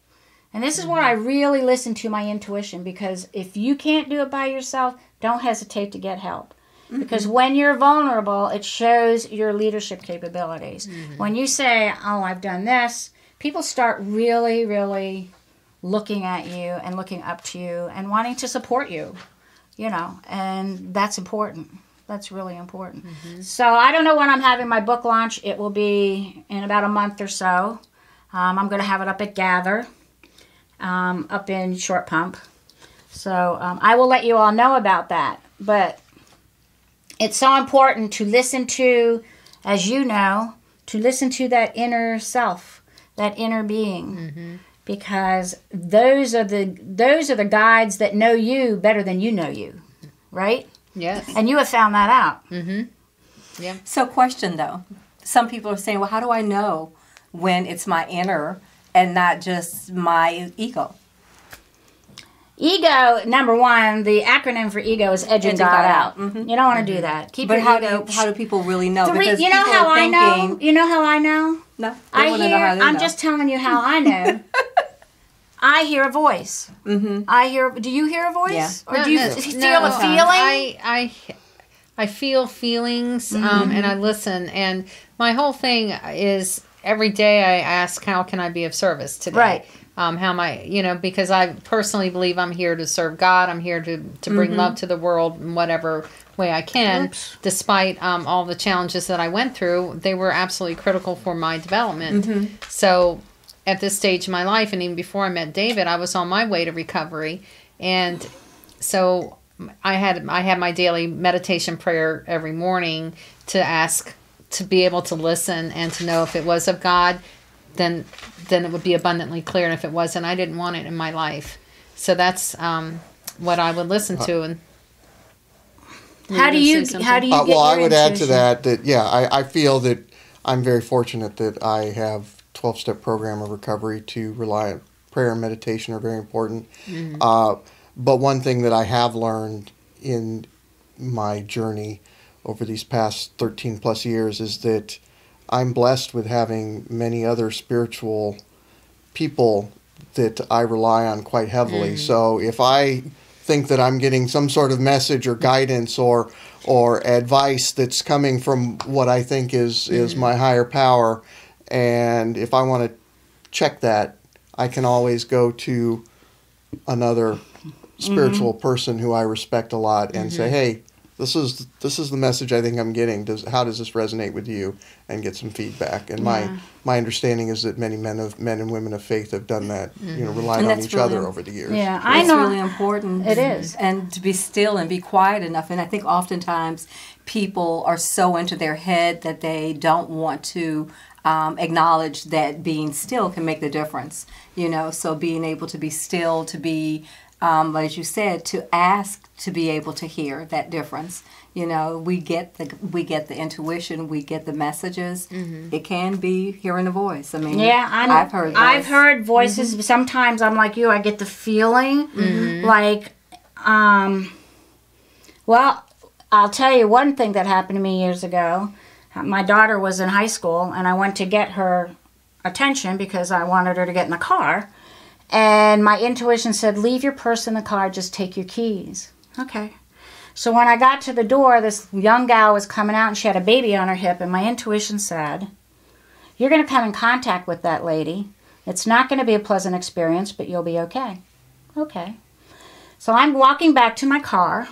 S1: And this is where I really listen to my intuition because if you can't do it by yourself, don't hesitate to get help. Because when you're vulnerable, it shows your leadership capabilities. When you say, oh, I've done this, people start really, really looking at you and looking up to you and wanting to support you, and that's important. That's really important. So I don't know when I'm having my book launch. It will be in about a month or so. I'm going to have it up at Gather, up in Short Pump. So I will let you all know about that. But it's so important to listen to, as you know, to listen to that inner self, that inner being, because those are the guides that know you better than you know you, right?
S3: Yes.
S1: And you have found that out.
S3: Yeah.
S2: So question though, some people are saying, well, how do I know when it's my inner and not just my ego?
S1: Ego, number one, the acronym for ego is edging God out. You don't want to do that. Keep
S2: But
S1: your ego.
S2: how do people really know? Because
S1: You know
S2: people
S1: how
S2: are
S1: I know?
S2: thinking,
S1: You know how I know?
S2: No, they
S1: I
S2: wanna
S1: hear.
S2: know how they
S1: I'm
S2: know.
S1: just telling you how I know. I hear a voice. I hear. Do you hear a voice?
S2: Yeah.
S1: Or do you feel a feeling?
S3: I feel feelings, and I listen. And my whole thing is every day I ask, how can I be of service today?
S1: Right.
S3: How am I, because I personally believe I'm here to serve God. I'm here to bring love to the world in whatever way I can. Despite all the challenges that I went through, they were absolutely critical for my development. So at this stage in my life, and even before I met David, I was on my way to recovery. And so I had my daily meditation prayer every morning to ask, to be able to listen and to know if it was of God, then it would be abundantly clear. And if it wasn't, I didn't want it in my life. So that's what I would listen to. And
S1: How do you get
S4: well,
S1: your
S4: I would add to
S1: intuition?
S4: that I feel that I'm very fortunate that I have 12-step program of recovery to rely on. Prayer and meditation are very important. But one thing that I have learned in my journey over these past 13 plus years is that I'm blessed with having many other spiritual people that I rely on quite heavily. So if I think that I'm getting some sort of message or guidance or advice that's coming from what I think is my higher power, and if I want to check that, I can always go to another spiritual person who I respect a lot and say, hey, this is the message I think I'm getting. How does this resonate with you? And get some feedback. And my understanding is that many men and women of faith have done that. Relying on each other over the years.
S1: Yeah,
S2: It's
S1: I know.
S2: really important.
S1: It is.
S2: And to be still and be quiet enough. And I think oftentimes people are so into their head that they don't want to acknowledge that being still can make the difference. So being able to be still, to be, as you said, to ask to be able to hear that difference. We get the intuition, we get the messages. It can be hearing a voice. I mean, I've
S1: heard voices. Sometimes I'm like you. I get the feeling like, well, I'll tell you one thing that happened to me years ago. My daughter was in high school, and I went to get her attention because I wanted her to get in the car. And my intuition said, leave your purse in the car, just take your keys. Okay. So when I got to the door, this young gal was coming out, and she had a baby on her hip, and my intuition said, you're going to come in contact with that lady. It's not going to be a pleasant experience, but you'll be okay. Okay. So I'm walking back to my car,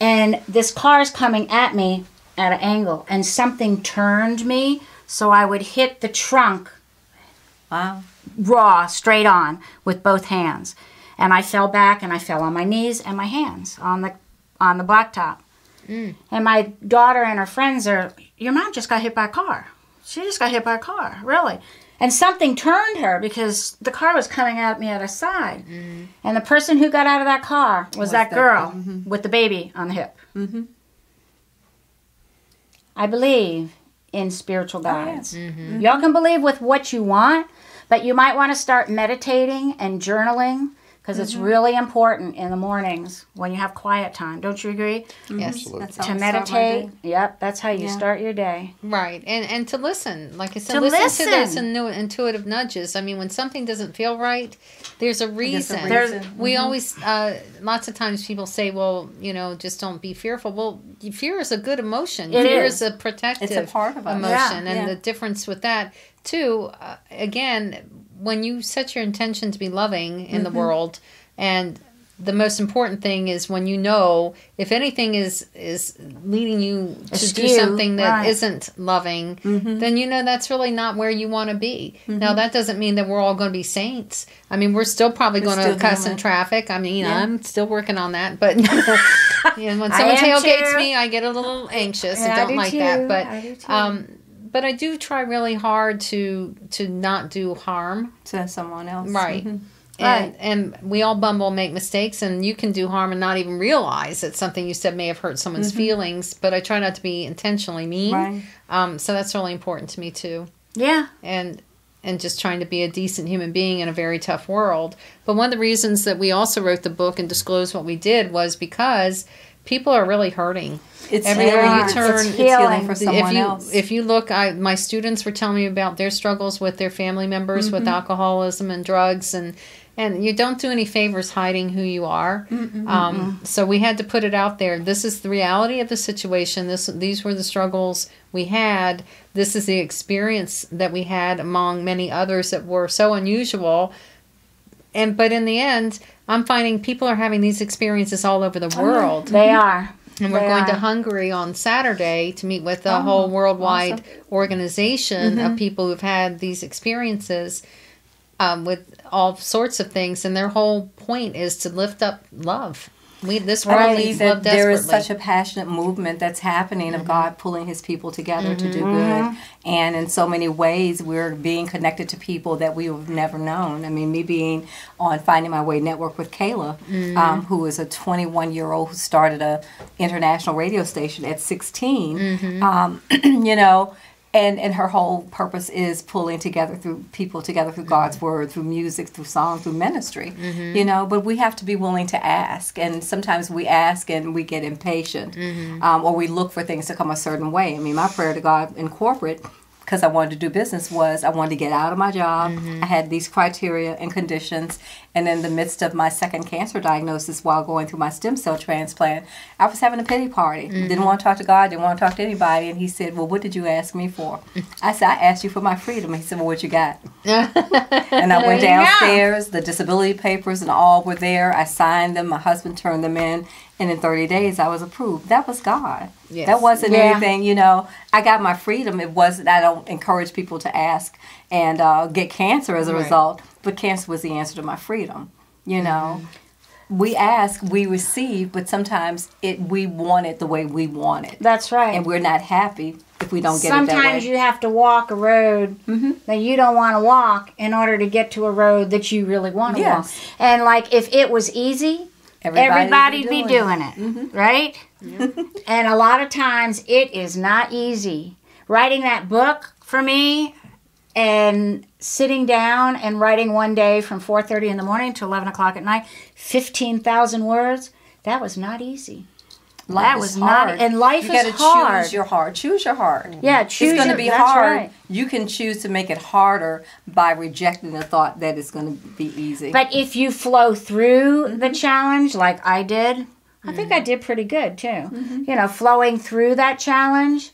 S1: and this car is coming at me at an angle, and something turned me so I would hit the trunk.
S2: Wow.
S1: Raw, straight on, with both hands. And I fell back, and I fell on my knees and my hands on the blacktop. And my daughter and her friends are, your mom just got hit by a car. She just got hit by a car, really. And something turned her because the car was coming at me at a side. And the person who got out of that car was that girl with the baby on the hip. I believe in spiritual guides. Y'all can believe with what you want, but you might want to start meditating and journaling because it's really important in the mornings when you have quiet time. Don't you agree?
S3: Yes.
S2: That's
S1: To
S2: how I start my
S1: meditate.
S2: day.
S1: Yep, that's how you start your day.
S3: Right. And to listen. Like I said,
S1: To
S3: listen to those
S1: listen.
S3: intuitive nudges. I mean, when something doesn't feel right, there's a reason. We always, lots of times people say, well, just don't be fearful. Well, fear is a good emotion. Fear is a protective
S2: It's a part of us.
S3: emotion.
S2: Yeah.
S3: And the difference with that, too, again, when you set your intention to be loving in the world, and the most important thing is when you know if anything is leading you to do something that isn't loving, then you know that's really not where you want to be. Now, that doesn't mean that we're all going to be saints. I mean, we're still probably going to cuss in traffic. I mean, I'm still working on that. But when someone tailgates me, I get a little anxious. I don't like that. But I do try really hard to not do harm
S2: to someone else.
S3: Right. And we all make mistakes, and you can do harm and not even realize that something you said may have hurt someone's feelings, but I try not to be intentionally mean. Right. So that's really important to me too.
S1: Yeah.
S3: And just trying to be a decent human being in a very tough world. But one of the reasons that we also wrote the book and disclosed what we did was because people are really hurting.
S2: It's
S3: everywhere you turn,
S2: it's healing for someone else.
S3: If you look, my students were telling me about their struggles with their family members with alcoholism and drugs, and you don't do any favors hiding who you are. So we had to put it out there. This is the reality of the situation. These were the struggles we had. This is the experience that we had among many others that were so unusual. But in the end, I'm finding people are having these experiences all over the world.
S1: They are.
S3: And we're going to Hungary on Saturday to meet with a whole worldwide organization of people who've had these experiences with all sorts of things. And their whole point is to lift up love. This world needs love desperately.
S2: There is such a passionate movement that's happening of God pulling his people together to do good. And in so many ways, we're being connected to people that we have never known. I mean, me being on Finding My Way Network with Kayla, who is a 21-year-old who started a international radio station at 16, you know, and her whole purpose is pulling people together through God's word, through music, through song, through ministry, you know. But we have to be willing to ask, and sometimes we ask and we get impatient, or we look for things to come a certain way. I mean, my prayer to God in corporate, because I wanted to do business, was I wanted to get out of my job. I had these criteria and conditions, and in the midst of my second cancer diagnosis while going through my stem cell transplant, I was having a pity party. Didn't want to talk to God, didn't want to talk to anybody, and he said, well, what did you ask me for? I said, I asked you for my freedom. He said, well, what you got? And I went downstairs, the disability papers and all were there. I signed them, my husband turned them in, and in 30 days I was approved. That was God. Yes. That wasn't anything, you know. I got my freedom. It wasn't, I don't encourage people to ask and get cancer as a result, but cancer was the answer to my freedom, you know. We ask, we receive, but sometimes we want it the way we want it.
S1: That's right.
S2: And we're not happy if we don't get it that way.
S1: Sometimes you have to walk a road that you don't want to walk in order to get to a road that you really want to walk. And like if it was easy, everybody'd be doing it, right? And a lot of times it is not easy. Writing that book for me and sitting down and writing one day from 4:30 in the morning to 11 o'clock at night, 15,000 words, that was not easy.
S2: Life is hard.
S1: And life is hard.
S2: You got to choose your heart. Choose your heart.
S1: Yeah, choose
S2: It's going to be hard. Right. You can choose to make it harder by rejecting the thought that it's going to be easy.
S1: But if you flow through the challenge like I did, I think I did pretty good too. You know, flowing through that challenge,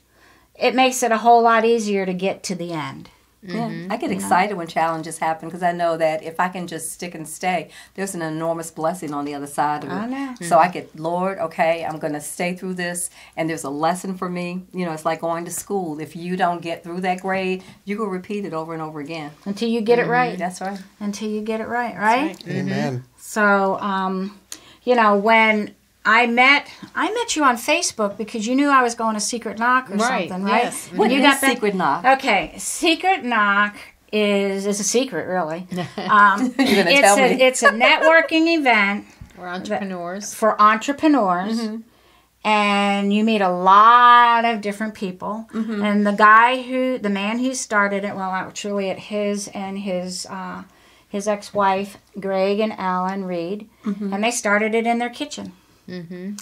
S1: it makes it a whole lot easier to get to the end.
S2: Yeah, I get excited when challenges happen because I know that if I can just stick and stay, there's an enormous blessing on the other side of it.
S1: I know.
S2: So I get, Lord, okay, I'm going to stay through this, and there's a lesson for me. You know, it's like going to school. If you don't get through that grade, you go repeat it over and over again.
S1: Until you get it right.
S2: That's right.
S1: Until you get it right, right?
S2: That's right.
S4: Amen.
S1: So, you know, when I met you on Facebook because you knew I was going to Secret Knock or something, right?
S3: Yes.
S2: What
S1: you
S2: is
S1: got
S2: Secret Knock?
S1: Okay, Secret Knock is a secret, really.
S2: You're going to tell me.
S1: It's a networking event
S3: for entrepreneurs.
S1: And you meet a lot of different people. And the man who started it, well, actually at his ex-wife, Greg and Alan Reed, and they started it in their kitchen. And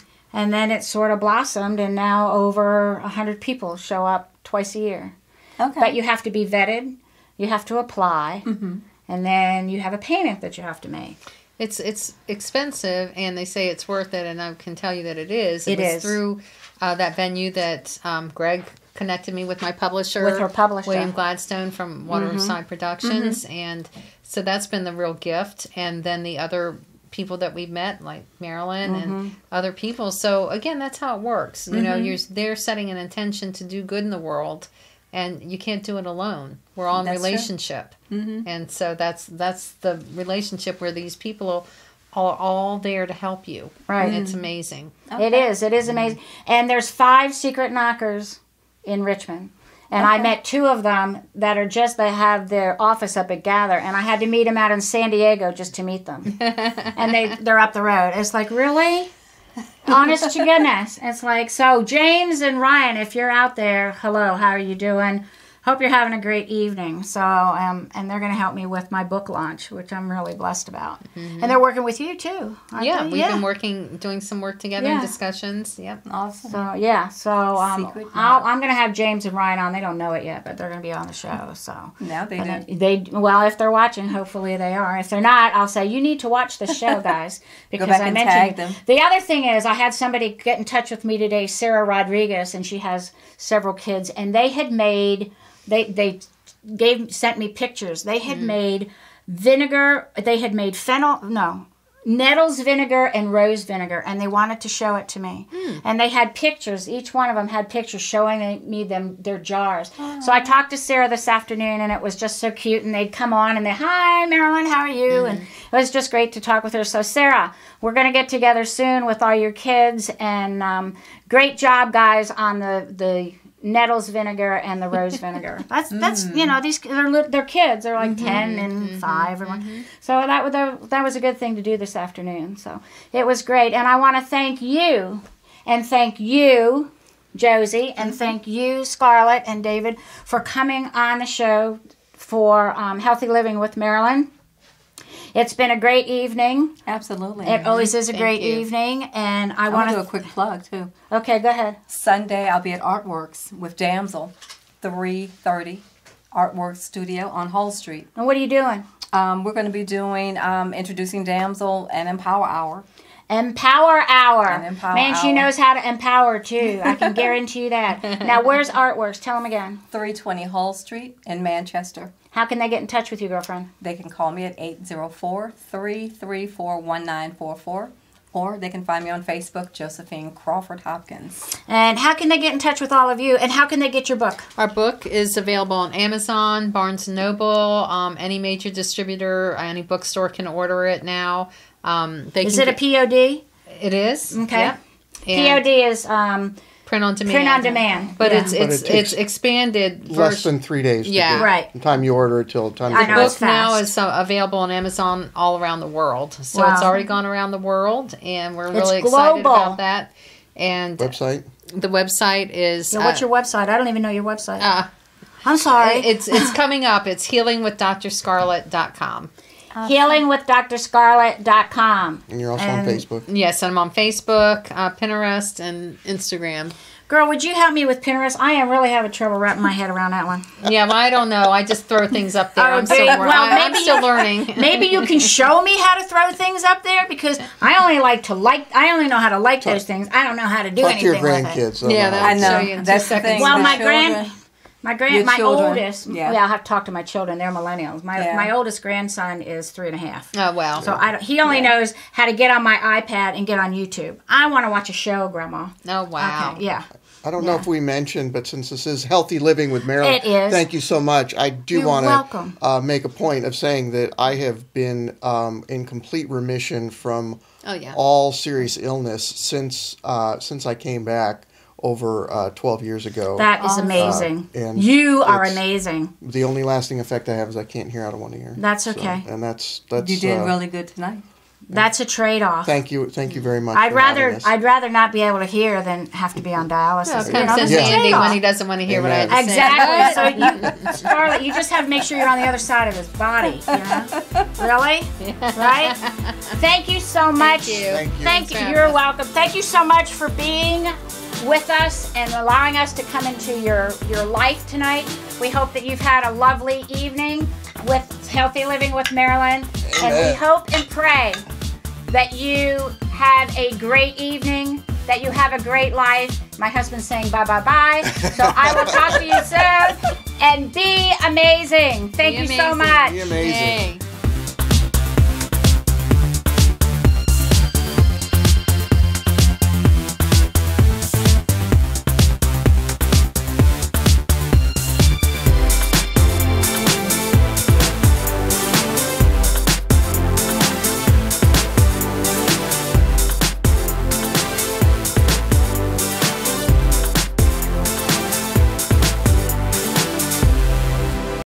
S1: then it sort of blossomed, and now over 100 people show up twice a year.
S2: Okay.
S1: But you have to be vetted, you have to apply, and then you have a payment that you have to make.
S3: It's expensive, and they say it's worth it, and I can tell you that it is.
S1: It
S3: was
S1: is.
S3: Through that venue that Greg connected me with my publisher.
S1: With her publisher.
S3: William Gladstone from Waterside Productions, and so that's been the real gift. And then the other people that we've met, like Marilyn and other people. So again, that's how it works. You know, they're setting an intention to do good in the world, and you can't do it alone. We're all in relationship, and so that's the relationship where these people are all there to help you.
S1: Right.
S3: It's amazing.
S1: Okay. It is amazing. And there's 5 secret knockers in Richmond. And I met 2 of them that have their office up at Gather, and I had to meet them out in San Diego just to meet them. And they're up the road. It's like, really? Honest to goodness. It's like, so James and Ryan, if you're out there, hello, how are you doing? Hope you're having a great evening. So, and they're going to help me with my book launch, which I'm really blessed about. And they're working with you too.
S3: Yeah, we've been doing some work together in discussions. Yep.
S2: Awesome.
S1: So I'm going to have James and Ryan on. They don't know it yet, but they're going to be on the show. So
S2: now they do.
S1: Well, if they're watching, hopefully they are. If they're not, I'll say you need to watch the show, guys, because I mentioned them. The other thing is, I had somebody get in touch with me today, Sarah Rodriguez, and she has several kids, and they had made. They sent me pictures. They had made vinegar. They had made nettles vinegar and rose vinegar, and they wanted to show it to me. And they had pictures. Each one of them had pictures showing me their jars. So I talked to Sarah this afternoon, and it was just so cute. And they'd come on, and hi, Marilyn, how are you? And it was just great to talk with her. So Sarah, we're going to get together soon with all your kids, and great job, guys, on the nettles vinegar and the rose vinegar. That's you know, they're kids. They're like 10 and 5 or 1. So that was a good thing to do this afternoon. So it was great, and I want to thank you, and thank you, Josie, and thank you, Scarlett and David, for coming on the show for Healthy Living with Marilyn. It's been a great evening.
S2: Absolutely.
S1: It always is a great evening. And I want
S2: to do a quick plug, too.
S1: Okay, go ahead.
S2: Sunday, I'll be at Artworks with Damsel, 3:30 Artworks Studio on Hull Street.
S1: And what are you doing?
S2: We're going to be doing introducing Damsel and Empower Hour.
S1: Empower Hour. Man,
S2: Hour.
S1: she knows how to empower, too. I can guarantee you that. Now, where's Artworks? Tell them again.
S2: 320 Hull Street in Manchester.
S1: How can they get in touch with you, girlfriend?
S2: They can call me at 804-334-1944, or they can find me on Facebook, Josephine Crawford Hopkins.
S1: And how can they get in touch with all of you? And how can they get your book?
S3: Our book is available on Amazon, Barnes & Noble, any major distributor, any bookstore can order it now. Is it a POD? It is.
S1: Okay.
S3: Yep.
S1: POD is...
S3: Print on demand.
S1: Print on demand.
S3: But it's expanded.
S4: Less than 3 days.
S3: Yeah.
S1: Right.
S4: From the time you order it till the time
S3: The
S4: you
S3: book now is available on Amazon all around the world. So it's already gone around the world, and we're really excited about that. And
S4: website?
S3: The website is...
S1: what's your website? I don't even know your website. I'm sorry.
S3: It's coming up. It's healingwithdrscarlett.com.
S1: Healingwithdrscarlett.com.
S4: And you're also on Facebook.
S3: Yes, I'm on Facebook, Pinterest, and Instagram.
S1: Girl, would you help me with Pinterest? I am really having trouble wrapping my head around that one.
S3: Yeah, well, I don't know. I just throw things up there. I'm still learning.
S1: Maybe you can show me how to throw things up there, because I only know how to like those things. I don't know how to do anything with it.
S4: Talk to your grandkids.
S3: I know. That's the thing.
S1: Well, my oldest, I'll have to talk to my children. They're millennials. My oldest grandson is 3.5.
S3: Oh, wow.
S1: So he only knows how to get on my iPad and get on YouTube. I want to watch a show, Grandma.
S3: Oh, wow.
S1: Okay, yeah.
S4: I don't know if we mentioned, but since this is Healthy Living with Marilyn,
S1: it is.
S4: Thank you so much. I do want to make a point of saying that I have been in complete remission from all serious illness since I came back over 12 years ago.
S1: That is amazing. And you are amazing.
S4: The only lasting effect I have is I can't hear out of one ear.
S1: That's okay.
S4: So, and that's
S2: you did really good tonight.
S1: That's a trade-off.
S4: Thank you very much.
S1: I'd rather not be able to hear than have to be on dialysis.
S3: Well, Andy when he doesn't want to hear what I have to say.
S1: Exactly. So Scarlett, you just have to make sure you're on the other side of his body. You know? Really? Yeah. Right? Thank you so much. Thank you. You're welcome. Thank you so much for being with us and allowing us to come into your life tonight. We hope that you've had a lovely evening with Healthy Living with Marilyn. Amen. And we hope and pray that you have a great evening, that you have a great life. My husband's saying bye. So I will talk to you soon. And be amazing. Thank you so much.
S4: Be amazing.